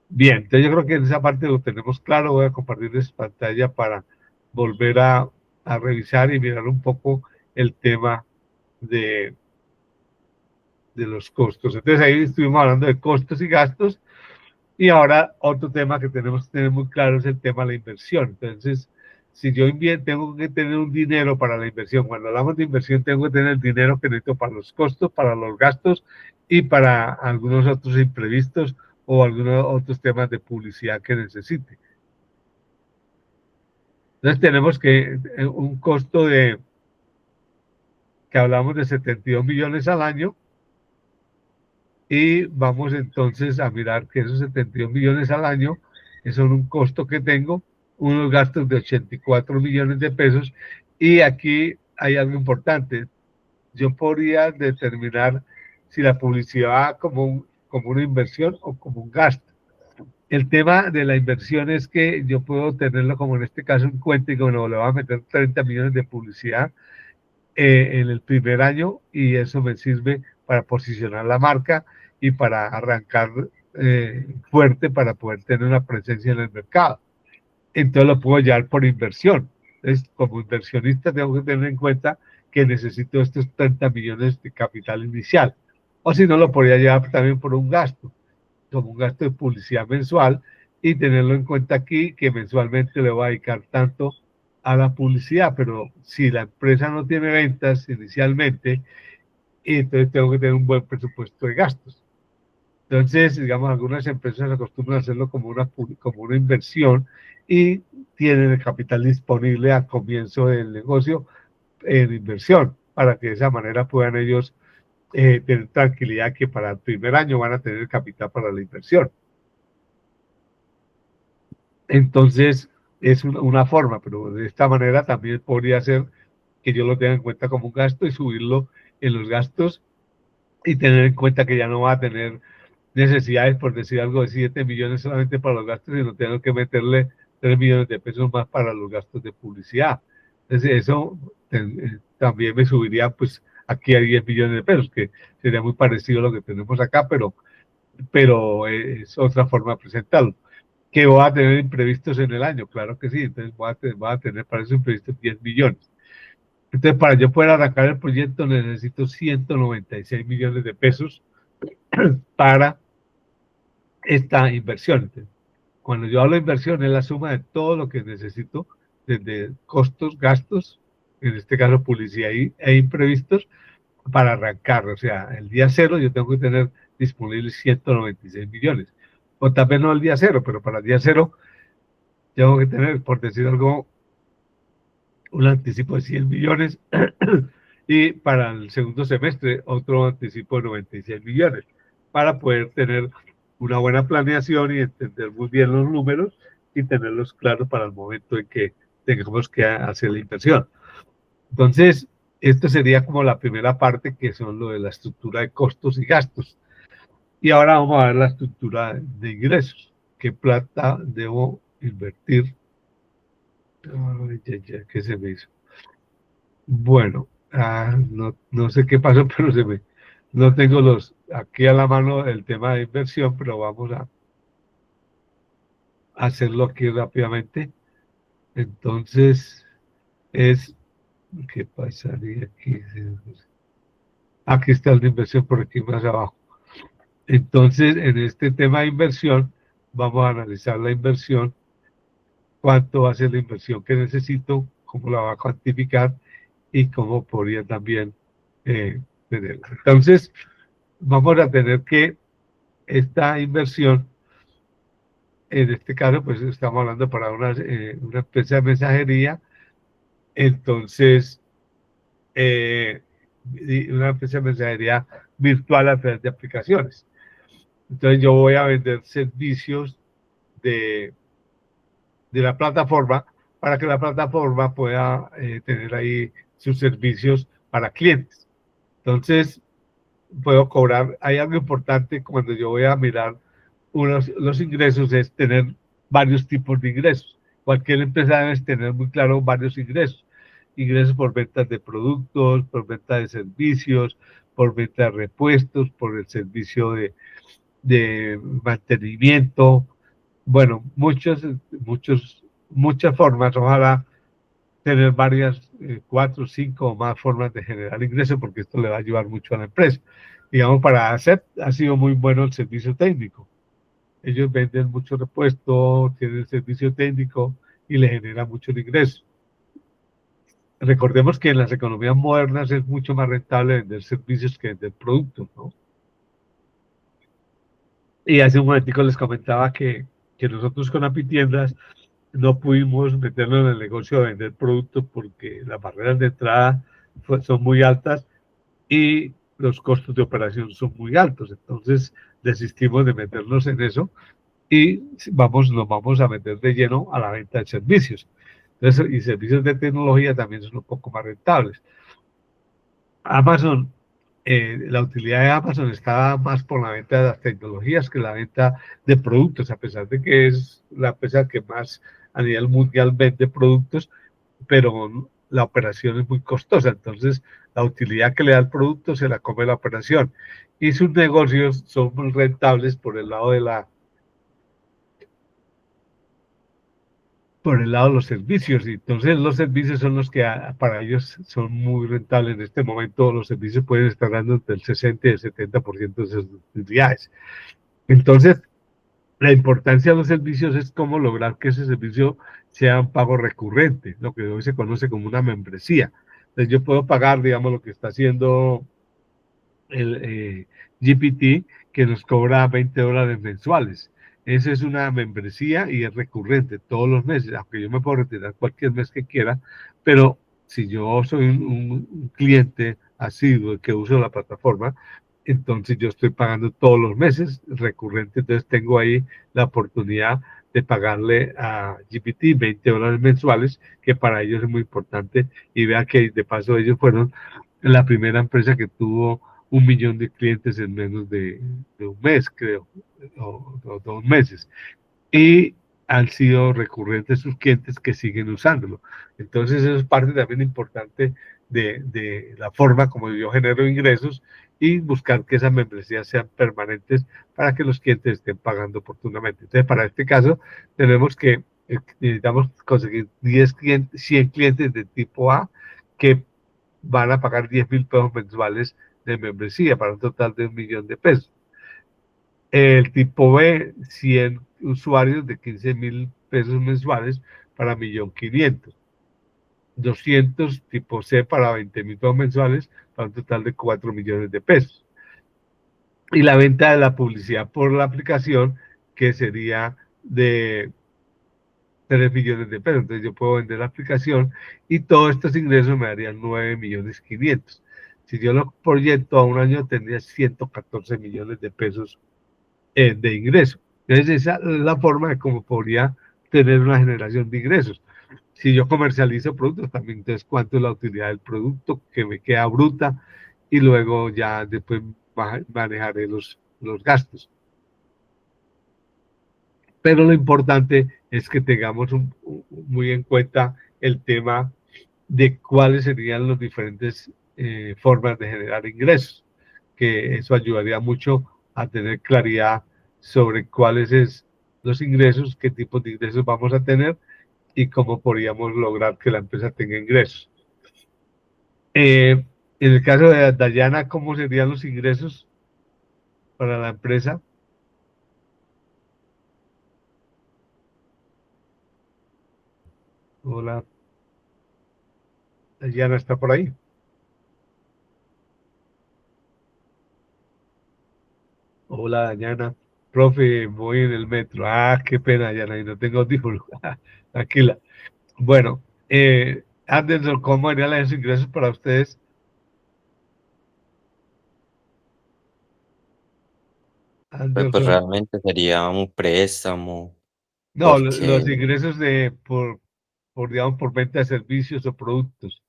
S2: Bien, entonces yo creo que en esa parte lo tenemos claro. Voy a compartirles pantalla para volver a revisar y mirar un poco el tema de los costos. Entonces ahí estuvimos hablando de costos y gastos y ahora otro tema que tenemos que tener muy claro es el tema de la inversión. Entonces, si yo tengo que tener un dinero para la inversión. Cuando hablamos de inversión tengo que tener el dinero que necesito para los costos, para los gastos y para algunos otros imprevistos o algunos otros temas de publicidad que necesite. Entonces tenemos que un costo que hablamos de 72 millones al año. Y vamos entonces a mirar que esos 72 millones al año son un costo que tengo, unos gastos de 84 millones de pesos. Y aquí hay algo importante. Yo podría determinar si la publicidad va como una inversión o como un gasto. El tema de la inversión es que yo puedo tenerlo como en este caso en cuenta y como le voy a meter 30 millones de publicidad en el primer año y eso me sirve para posicionar la marca y para arrancar fuerte para poder tener una presencia en el mercado. Entonces lo puedo llevar por inversión. Entonces, como inversionista tengo que tener en cuenta que necesito estos 30 millones de capital inicial. O si no, lo podría llevar también por un gasto, como un gasto de publicidad mensual y tenerlo en cuenta aquí que mensualmente le voy a dedicar tanto a la publicidad, pero si la empresa no tiene ventas inicialmente, entonces tengo que tener un buen presupuesto de gastos. Entonces, digamos, algunas empresas acostumbran a hacerlo como una inversión y tienen el capital disponible al comienzo del negocio en inversión, para que de esa manera puedan ellos tener tranquilidad que para el primer año van a tener capital para la inversión. Entonces, es una forma, pero de esta manera también podría ser que yo lo tenga en cuenta como un gasto y subirlo en los gastos y tener en cuenta que ya no va a tener necesidades, por decir algo, de 7 millones solamente para los gastos, sino tengo que meterle 3 millones de pesos más para los gastos de publicidad. Entonces, eso también me subiría pues aquí a 10 millones de pesos, que sería muy parecido a lo que tenemos acá, pero es otra forma de presentarlo. ¿Que voy a tener imprevistos en el año? Claro que sí, entonces voy a tener para esos imprevistos 10 millones. Entonces, para yo poder arrancar el proyecto necesito 196 millones de pesos para esta inversión. Entonces, cuando yo hablo de inversión es la suma de todo lo que necesito, desde costos, gastos, en este caso publicidad e imprevistos, para arrancar. O sea, el día cero yo tengo que tener disponibles 196 millones. O tal vez no el día cero, pero para el día cero tengo que tener, por decir algo, un anticipo de 100 millones y para el segundo semestre otro anticipo de 96 millones para poder tener una buena planeación y entender muy bien los números y tenerlos claros para el momento en que tengamos que hacer la inversión. Entonces, esto sería como la primera parte, que son lo de la estructura de costos y gastos. Y ahora vamos a ver la estructura de ingresos. ¿Qué plata debo invertir? Ay, ¿qué se me hizo? Bueno, no sé qué pasó, pero no tengo aquí a la mano el tema de inversión, pero vamos a hacerlo aquí rápidamente. Entonces, ¿qué pasaría aquí? Aquí está el de inversión por aquí más abajo. Entonces, en este tema de inversión, vamos a analizar la inversión, cuánto va a ser la inversión que necesito, cómo la va a cuantificar y cómo podría también tenerla. Entonces, vamos a tener que esta inversión, en este caso, pues estamos hablando para una empresa de mensajería, entonces, una empresa de mensajería virtual a través de aplicaciones. Entonces, yo voy a vender servicios de la plataforma para que la plataforma pueda tener ahí sus servicios para clientes. Entonces, puedo cobrar. Hay algo importante cuando yo voy a mirar los ingresos, es tener varios tipos de ingresos. Cualquier empresa debe tener muy claro varios ingresos. Ingresos por ventas de productos, por venta de servicios, por venta de repuestos, por el servicio de mantenimiento. Bueno, muchas formas. Ojalá tener varias, 4, 5 o más formas de generar ingresos, porque esto le va a ayudar mucho a la empresa. Digamos, para hacer, ha sido muy bueno el servicio técnico. Ellos venden mucho repuesto, tienen servicio técnico y le genera mucho ingreso. Recordemos que en las economías modernas es mucho más rentable vender servicios que vender productos, ¿no? Y hace un momentico les comentaba que nosotros con Apitiendas no pudimos meternos en el negocio de vender productos porque las barreras de entrada son muy altas y los costos de operación son muy altos. Entonces desistimos de meternos en eso y nos vamos a meter de lleno a la venta de servicios. Entonces, y servicios de tecnología también son un poco más rentables. Amazon, la utilidad de Amazon está más por la venta de las tecnologías que la venta de productos, a pesar de que es la empresa que más a nivel mundial vende productos, pero la operación es muy costosa, entonces la utilidad que le da el producto se la come la operación. Y sus negocios son muy rentables por el lado de los servicios, y entonces los servicios son los que para ellos son muy rentables en este momento. Los servicios pueden estar dando entre el 60 y el 70% de sus utilidades. Entonces, la importancia de los servicios es cómo lograr que ese servicio sea un pago recurrente, lo que hoy se conoce como una membresía. Entonces, yo puedo pagar, digamos, lo que está haciendo el GPT, que nos cobra $20 mensuales. Esa es una membresía y es recurrente todos los meses, aunque yo me puedo retirar cualquier mes que quiera, pero si yo soy un cliente asiduo que uso la plataforma, entonces yo estoy pagando todos los meses recurrente, entonces tengo ahí la oportunidad de pagarle a GPT $20 mensuales, que para ellos es muy importante, y vea que de paso ellos fueron la primera empresa que tuvo 1 millón de clientes en menos de un mes, creo, o 2 meses. Y han sido recurrentes sus clientes que siguen usándolo. Entonces, eso es parte también importante de la forma como yo genero ingresos y buscar que esas membresías sean permanentes para que los clientes estén pagando oportunamente. Entonces, para este caso, tenemos que necesitamos conseguir 10 clientes, 100 clientes de tipo A que van a pagar 10.000 pesos mensuales de membresía para un total de 1 millón de pesos. El tipo B, 100 usuarios de 15.000 pesos mensuales para 1.500.000. 200 tipo C para 20.000 pesos mensuales para un total de 4 millones de pesos. Y la venta de la publicidad por la aplicación, que sería de 3 millones de pesos. Entonces yo puedo vender la aplicación y todos estos ingresos me darían 9.500.000. Si yo lo proyecto a un año, tendría 114 millones de pesos de ingreso. Entonces esa es la forma de cómo podría tener una generación de ingresos. Si yo comercializo productos también, entonces cuánto es la utilidad del producto que me queda bruta y luego ya después manejaré los gastos. Pero lo importante es que tengamos muy en cuenta el tema de cuáles serían las diferentes formas de generar ingresos, que eso ayudaría mucho a tener claridad sobre cuáles son los ingresos, qué tipos de ingresos vamos a tener y cómo podríamos lograr que la empresa tenga ingresos. En el caso de Dayana, ¿cómo serían los ingresos para la empresa? Hola, Dayana está por ahí. Hola, Dayana. Profe, voy en el metro. Ah, qué pena, Dayana, y no tengo audífonos. Tranquila. Bueno, Anderson, ¿cómo harían los ingresos para ustedes?
S4: Pues
S2: Anderson.
S4: realmente sería un préstamo,
S2: No,
S4: porque,
S2: los ingresos digamos, por venta de servicios o productos.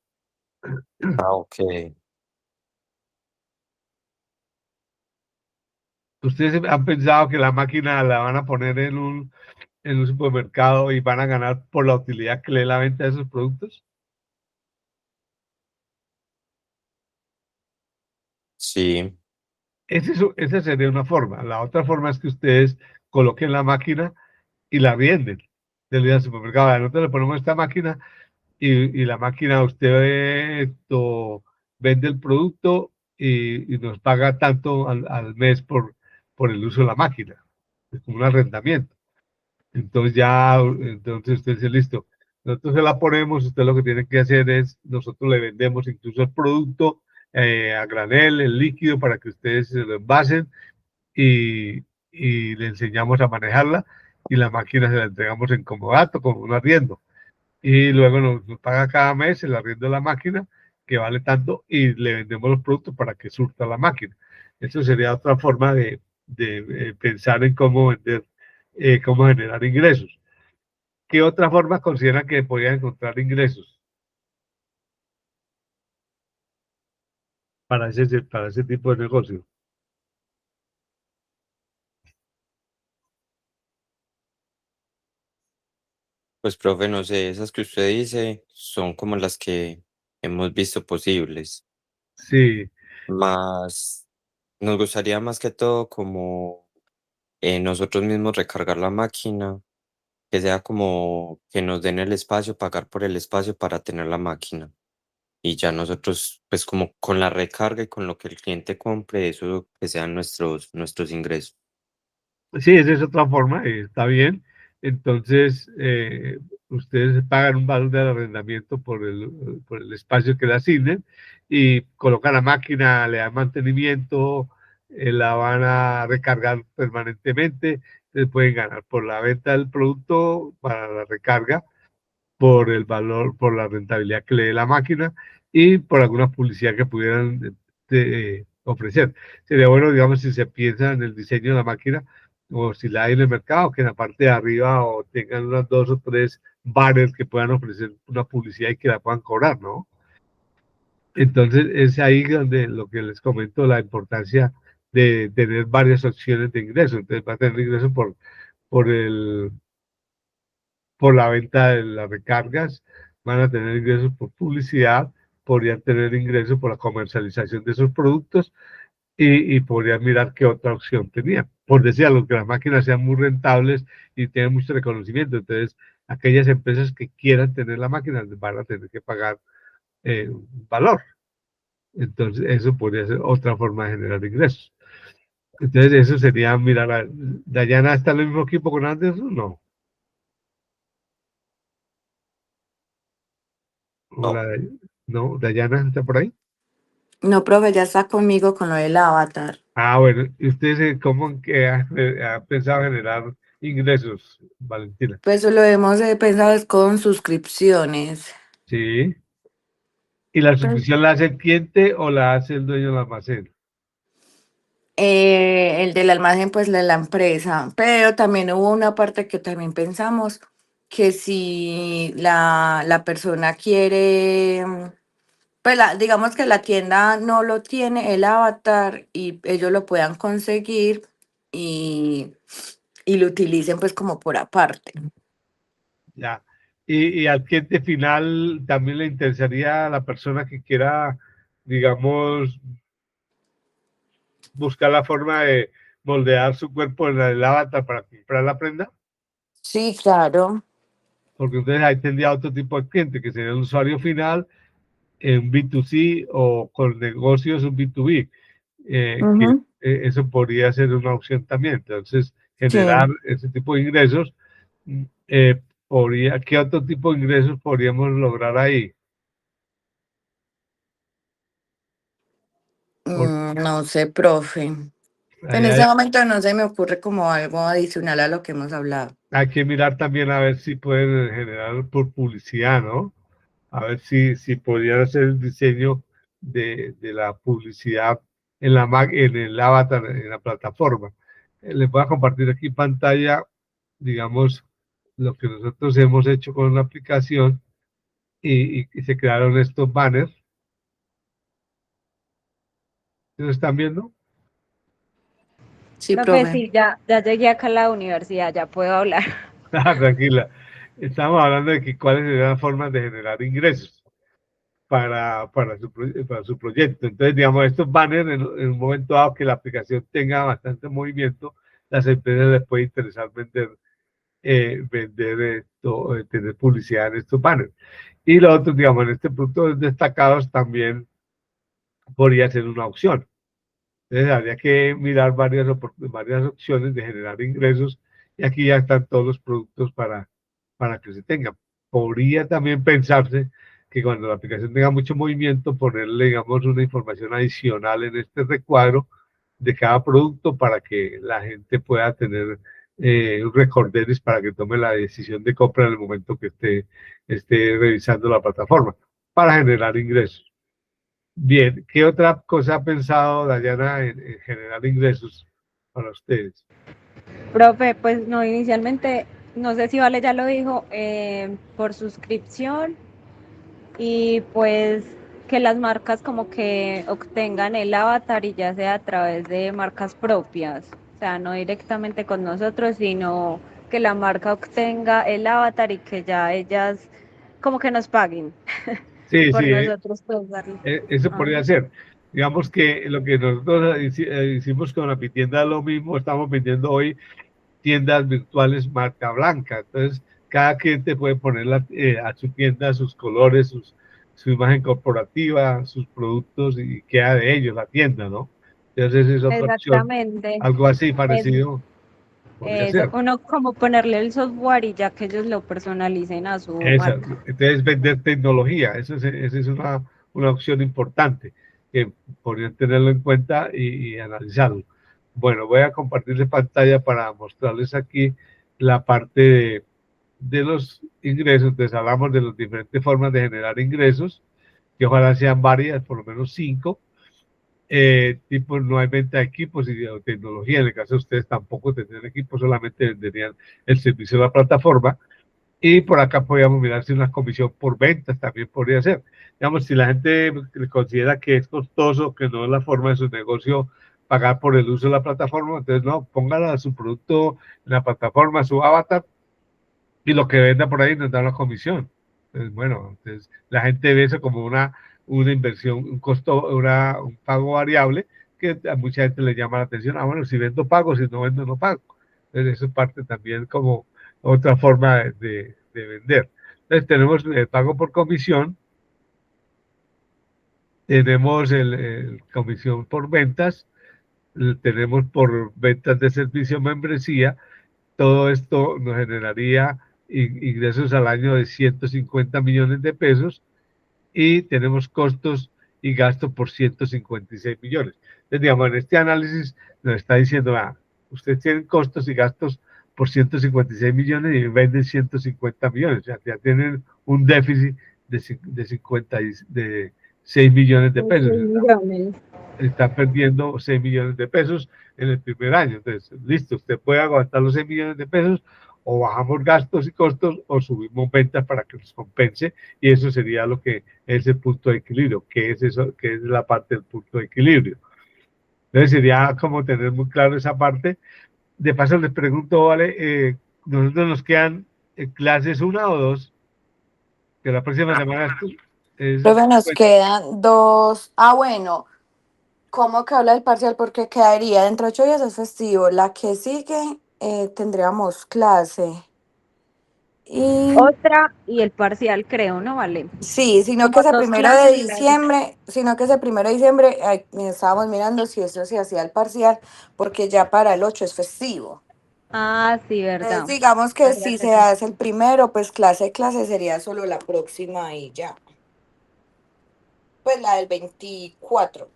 S4: ok,
S2: ¿Ustedes han pensado que la máquina la van a poner en un supermercado y van a ganar por la utilidad que le dé la venta de esos productos?
S4: sí,
S2: Esa sería una forma. La otra forma es que ustedes coloquen la máquina y la venden del día al supermercado. Nosotros le ponemos esta máquina y la máquina usted vende el producto y nos paga tanto al mes por el uso de la máquina. Es como un arrendamiento. Entonces entonces usted dice, listo, nosotros se la ponemos, usted lo que tiene que hacer es, nosotros le vendemos incluso el producto a granel, el líquido, para que ustedes se lo envasen y le enseñamos a manejarla y la máquina se la entregamos en comodato, como un arriendo. Y luego nos paga cada mes el arriendo de la máquina, que vale tanto, y le vendemos los productos para que surta la máquina. Eso sería otra forma de pensar en cómo vender, cómo generar ingresos. ¿Qué otra forma consideran que podrían encontrar ingresos para ese tipo de negocio?
S4: pues profe, no sé, esas que usted dice son como las que hemos visto posibles.
S2: Sí,
S4: Más, nos gustaría más que todo como nosotros mismos recargar la máquina, que sea como que nos den el espacio, pagar por el espacio para tener la máquina. Y ya nosotros, pues como con la recarga y con lo que el cliente compre, eso que sean nuestros ingresos.
S2: sí, esa es otra forma, está bien. Entonces, ustedes pagan un valor del arrendamiento por el espacio que le asignen y colocan la máquina, le dan mantenimiento, la van a recargar permanentemente. Ustedes pueden ganar por la venta del producto para la recarga, por el valor, por la rentabilidad que le dé la máquina y por alguna publicidad que pudieran ofrecer. Sería bueno, digamos, si se piensa en el diseño de la máquina o si la hay en el mercado, que en la parte de arriba o tengan unas dos o tres banners que puedan ofrecer una publicidad y que la puedan cobrar, ¿no? Entonces es ahí donde lo que les comento, la importancia de tener varias opciones de ingreso. Entonces va a tener ingreso por el por la venta de las recargas, van a tener ingresos por publicidad, podrían tener ingresos por la comercialización de esos productos y podrían mirar qué otra opción tenían. Por decir algo, que las máquinas sean muy rentables y tienen mucho reconocimiento. Entonces, aquellas empresas que quieran tener la máquina van a tener que pagar un valor. Entonces, eso podría ser otra forma de generar ingresos. Entonces, eso sería mirar a Dayana, ¿está en el mismo equipo con Anderson? No.
S4: No,
S2: Hola, no, Dayana, ¿está por ahí?
S6: No, profe, ya está conmigo con lo del avatar.
S2: Ah, bueno, ¿y ustedes cómo que ha pensado generar ingresos, Valentina?
S6: Pues lo hemos pensado es con suscripciones.
S2: Sí. ¿Y la
S6: Pues,
S2: suscripción la hace el cliente o la hace el dueño del almacén?
S6: el del almacén, pues la empresa, pero también hubo una parte que también pensamos que si la persona quiere, pues digamos que la tienda no lo tiene el avatar y ellos lo puedan conseguir y, y lo utilicen pues como por aparte.
S2: Ya. Y al cliente final también le interesaría a la persona que quiera, digamos, buscar la forma de moldear su cuerpo en el avatar para comprar la prenda,
S6: Sí, claro.
S2: porque entonces ahí tendría otro tipo de cliente, que sería el usuario final en B2C o con negocios un B2B, que
S6: Ujú.
S2: eso podría ser una opción también. Entonces, generar
S6: Sí.
S2: ese tipo de ingresos, mm, eh, ¿Qué otro tipo de ingresos podríamos lograr ahí?
S6: No sé, profe. En
S2: Ahí
S6: ese momento no se me ocurre como algo adicional a lo que hemos hablado.
S2: hay que mirar también a ver si pueden generar por publicidad, ¿no? A ver si podrían hacer el diseño de la publicidad en el avatar, en la plataforma. Les voy a compartir aquí pantalla, digamos, lo que nosotros hemos hecho con la aplicación y se crearon estos banners. ¿Lo están viendo?
S6: Sí,
S7: Profe,
S6: profe.
S7: sí, ya llegué acá a la universidad, ya puedo hablar.
S2: Tranquila. Estamos hablando de que cuáles serían las formas de generar ingresos para su proyecto. Entonces, digamos, estos banners, en un momento dado que la aplicación tenga bastante movimiento, las empresas les puede interesar vender esto, tener publicidad en estos banners. Y lo otro, digamos, en este punto de destacados también podría ser una opción. Entonces, habría que mirar varias opciones de generar ingresos y aquí ya están todos los productos para que se tengan. Podría también pensarse que cuando la aplicación tenga mucho movimiento, ponerle, digamos, una información adicional en este recuadro de cada producto para que la gente pueda tener un recorderis para que tome la decisión de compra en el momento que esté revisando la plataforma para generar ingresos. Bien, ¿qué otra cosa ha pensado Dayana en generar ingresos para ustedes?
S7: Profe, pues no, inicialmente, no sé si Vale ya lo dijo, por suscripción y pues que las marcas como que obtengan el avatar y ya sea a través de marcas propias, o sea, no directamente con nosotros, sino que la marca obtenga el avatar y que ya ellas como que nos paguen
S2: Sí,
S7: por
S2: sí,
S7: nosotros pues darle.
S2: eso
S7: Ah.
S2: podría ser. Digamos que lo que nosotros hicimos con la tienda es lo mismo, estamos vendiendo hoy tiendas virtuales marca blanca. Entonces, cada cliente puede poner a su tienda sus colores, su imagen corporativa, sus productos y queda de ellos la tienda, ¿no? Entonces, esa es otra opción.
S7: Exactamente.
S2: Algo así
S7: Es-
S2: parecido podría
S7: Eso,
S2: ser.
S7: uno como ponerle el software y ya que ellos lo personalicen a su
S2: Esa,
S7: marca.
S2: entonces, vender tecnología, esa es una opción importante que podrían tenerlo en cuenta y analizarlo. Bueno, voy a compartirles pantalla para mostrarles aquí la parte de los ingresos. Entonces, hablamos de las diferentes formas de generar ingresos, que ojalá sean varias, por lo menos 5. Tipo, no hay venta de equipos y de tecnología. En el caso de ustedes, tampoco tendrían equipos, solamente venderían el servicio de la plataforma. Y por acá podríamos mirar si una comisión por ventas también podría ser. Digamos, si la gente considera que es costoso, que no es la forma de su negocio pagar por el uso de la plataforma, entonces no, póngala su producto en la plataforma, su avatar, y lo que venda por ahí nos da la comisión. Entonces, bueno, entonces la gente ve eso como una inversión, un costo, un pago variable que a mucha gente le llama la atención. Ah, bueno, si vendo pago, si no vendo no pago. Entonces eso parte también como otra forma de vender. Entonces tenemos el pago por comisión, tenemos el comisión por ventas, tenemos por ventas de servicio membresía. Todo esto nos generaría ingresos al año de 150 millones de pesos y tenemos costos y gastos por 156 millones. Entonces, digamos, en este análisis nos está diciendo, ustedes tienen costos y gastos por 156 millones y venden 150 millones. O sea, ya tienen un déficit de 6 millones de pesos. Está perdiendo 6 millones de pesos en el primer año. Entonces, listo, usted puede aguantar los 6 millones de pesos o bajamos gastos y costos o subimos ventas para que nos compense y eso sería lo que es el punto de equilibrio, que es eso, que es la parte del punto de equilibrio. Entonces sería como tener muy claro esa parte. De paso les pregunto, vale, nosotros nos quedan clases 1 o 2, que la próxima semana es
S6: Profe, nos quedan 2. Ah, bueno, ¿cómo que habla del parcial? Porque quedaría dentro de 8 días es festivo. La que sigue tendríamos clase. Y
S7: Otra y el parcial, creo, ¿no? Vale.
S6: sí, sino que
S7: Como
S6: ese
S7: dos
S6: primero de
S7: clases y
S6: diciembre, sino que ese primero de diciembre estábamos mirando si eso se hacía el parcial, porque ya para el 8 es festivo.
S7: Ah, sí,
S6: Entonces,
S7: verdad.
S6: digamos que
S7: Verdad
S6: si
S7: que
S6: se
S7: sí.
S6: hace el primero, pues clase sería solo la próxima y ya. Pues la del 24.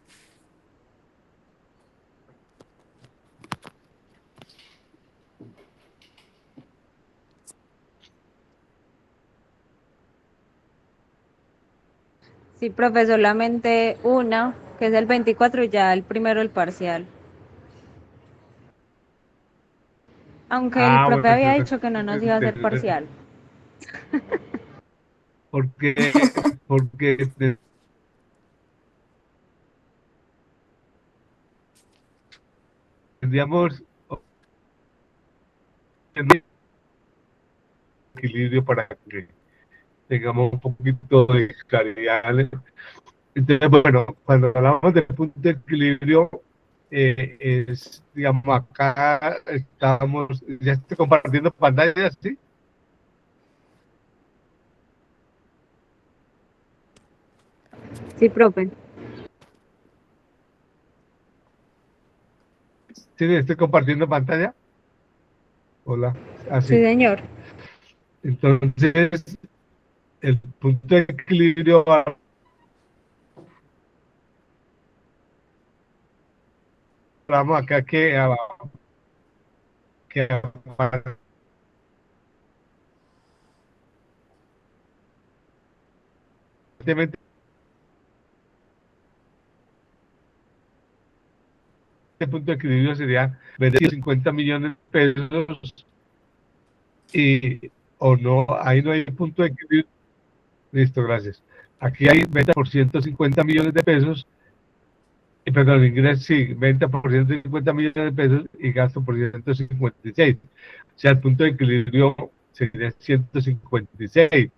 S7: Sí, profe, solamente una, que es el 24 y ya el primero el parcial. Aunque el
S2: Ah,
S7: profe
S2: bueno,
S7: había
S2: entonces,
S7: dicho que no nos iba a hacer parcial.
S2: porque tendríamos equilibrio para que tengamos un poquito de claridad. Entonces, bueno, cuando hablamos de punto de equilibrio, digamos, acá estamos, ya estoy compartiendo pantalla, ¿sí?
S7: Sí, profe.
S2: Sí, estoy compartiendo pantalla. Hola,
S7: Sí,
S2: así.
S7: señor.
S2: Entonces, el punto de equilibrio, hablamos acá que aparentemente el punto de equilibrio sería vender 50 millones de pesos y, o no, ahí no hay punto de equilibrio. Listo, gracias. Aquí hay venta por 150 millones de pesos, y perdón, ingreso, sí, venta por 150 millones de pesos y gasto por 156. O sea, el punto de equilibrio sería 156.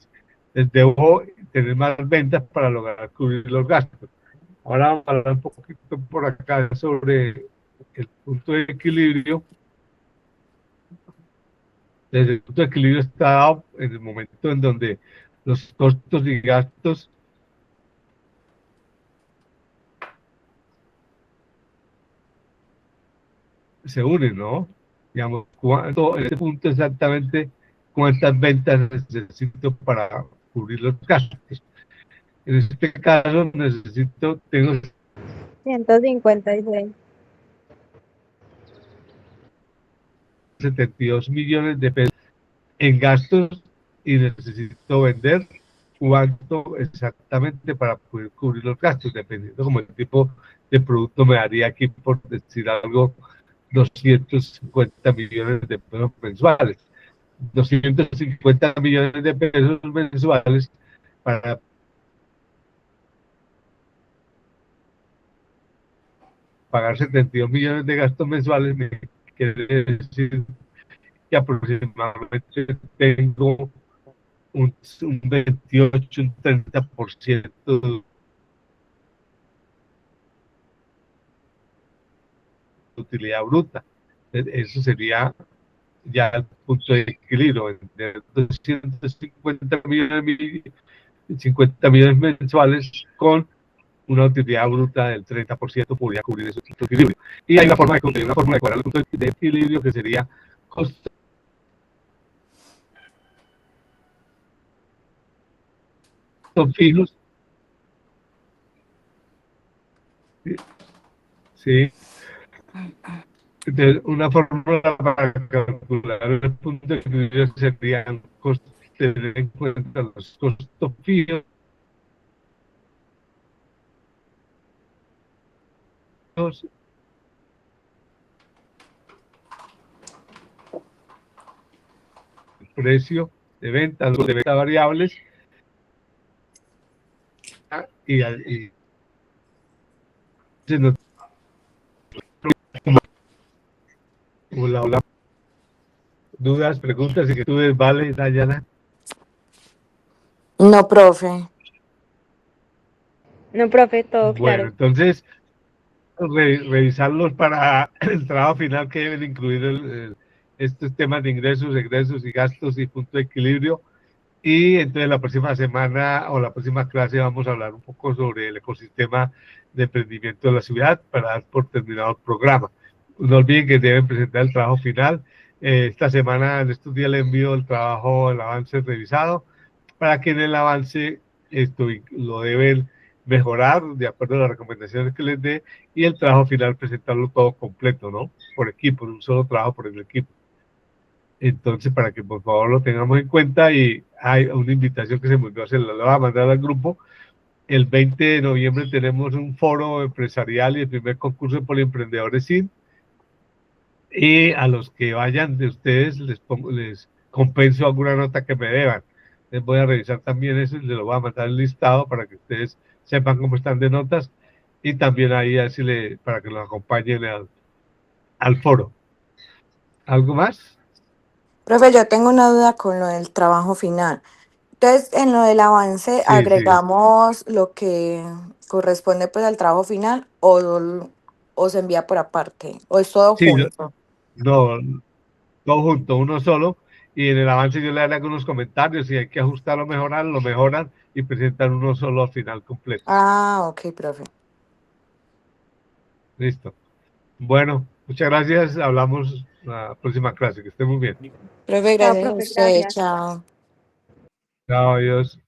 S2: Entonces, debo tener más ventas para lograr cubrir los gastos. Ahora vamos a hablar un poquito por acá sobre el punto de equilibrio. Desde el punto de equilibrio está dado en el momento en donde los costos y gastos se unen, ¿no? Digamos, en este punto exactamente cuántas ventas necesito para cubrir los gastos. En este caso tengo
S7: 156.
S2: 72 millones de pesos en gastos y necesito vender cuánto exactamente para poder cubrir los gastos, dependiendo como el tipo de producto me daría aquí, por decir algo, 250 millones de pesos mensuales. 250 millones de pesos mensuales para pagar 72 millones de gastos mensuales, me quiere decir que aproximadamente tengo un 28, un 30% de utilidad bruta. Eso sería ya el punto de equilibrio, de 250 millones, 50 millones mensuales con una utilidad bruta del 30% podría cubrir ese punto de equilibrio. Y hay una forma de conseguir una fórmula de cuadrar el punto de equilibrio que sería costos fijos, ¿sí? Entonces, una fórmula para calcular el punto de equilibrio serían tener en cuenta los costos fijos, el precio de venta, los de venta variables y se nos, como la dudas, preguntas, inquietudes, vale, Dayana.
S6: No, profe.
S7: No, profe, todo
S2: Bueno,
S7: claro.
S2: entonces, revisarlos para el trabajo final que deben incluir estos temas de ingresos, egresos y gastos y punto de equilibrio. Y entonces la próxima semana o la próxima clase vamos a hablar un poco sobre el ecosistema de emprendimiento de la ciudad para dar por terminado el programa. No olviden que deben presentar el trabajo final Esta semana, en estos días, le envío el trabajo, el avance revisado, para que en el avance lo deben mejorar de acuerdo a las recomendaciones que les dé, y el trabajo final presentarlo todo completo, ¿no? Por equipo, un solo trabajo por el equipo. Entonces, para que por favor lo tengamos en cuenta, y hay una invitación que se me olvidó hacer, la voy a mandar al grupo. El 20 de noviembre tenemos un foro empresarial y el primer concurso de Poliemprendedores SIN, y a los que vayan de ustedes les compenso alguna nota que me deban. Les voy a revisar también eso y les lo voy a mandar el listado para que ustedes sepan cómo están de notas, y también ahí así para que los acompañen al foro. ¿Algo más?
S6: Profe, yo tengo una duda con lo del trabajo final. Entonces, en lo del avance,
S2: Sí, sí.
S6: ¿agregamos lo que corresponde pues al trabajo final o se envía por aparte? ¿O es todo
S2: Sí,
S6: junto?
S2: no, todo junto, uno solo, y en el avance yo le haré algunos comentarios, y hay que ajustarlo, mejorarlo, lo mejoran y presentan uno solo al final completo.
S6: Ah, ok, profe.
S2: Listo. Bueno, muchas gracias. Hablamos la próxima clase. Que esté muy bien.
S6: Profe,
S7: Chao,
S6: gracias a
S7: profe,
S6: usted.
S7: gracias.
S6: Chao.
S2: Chao, adiós.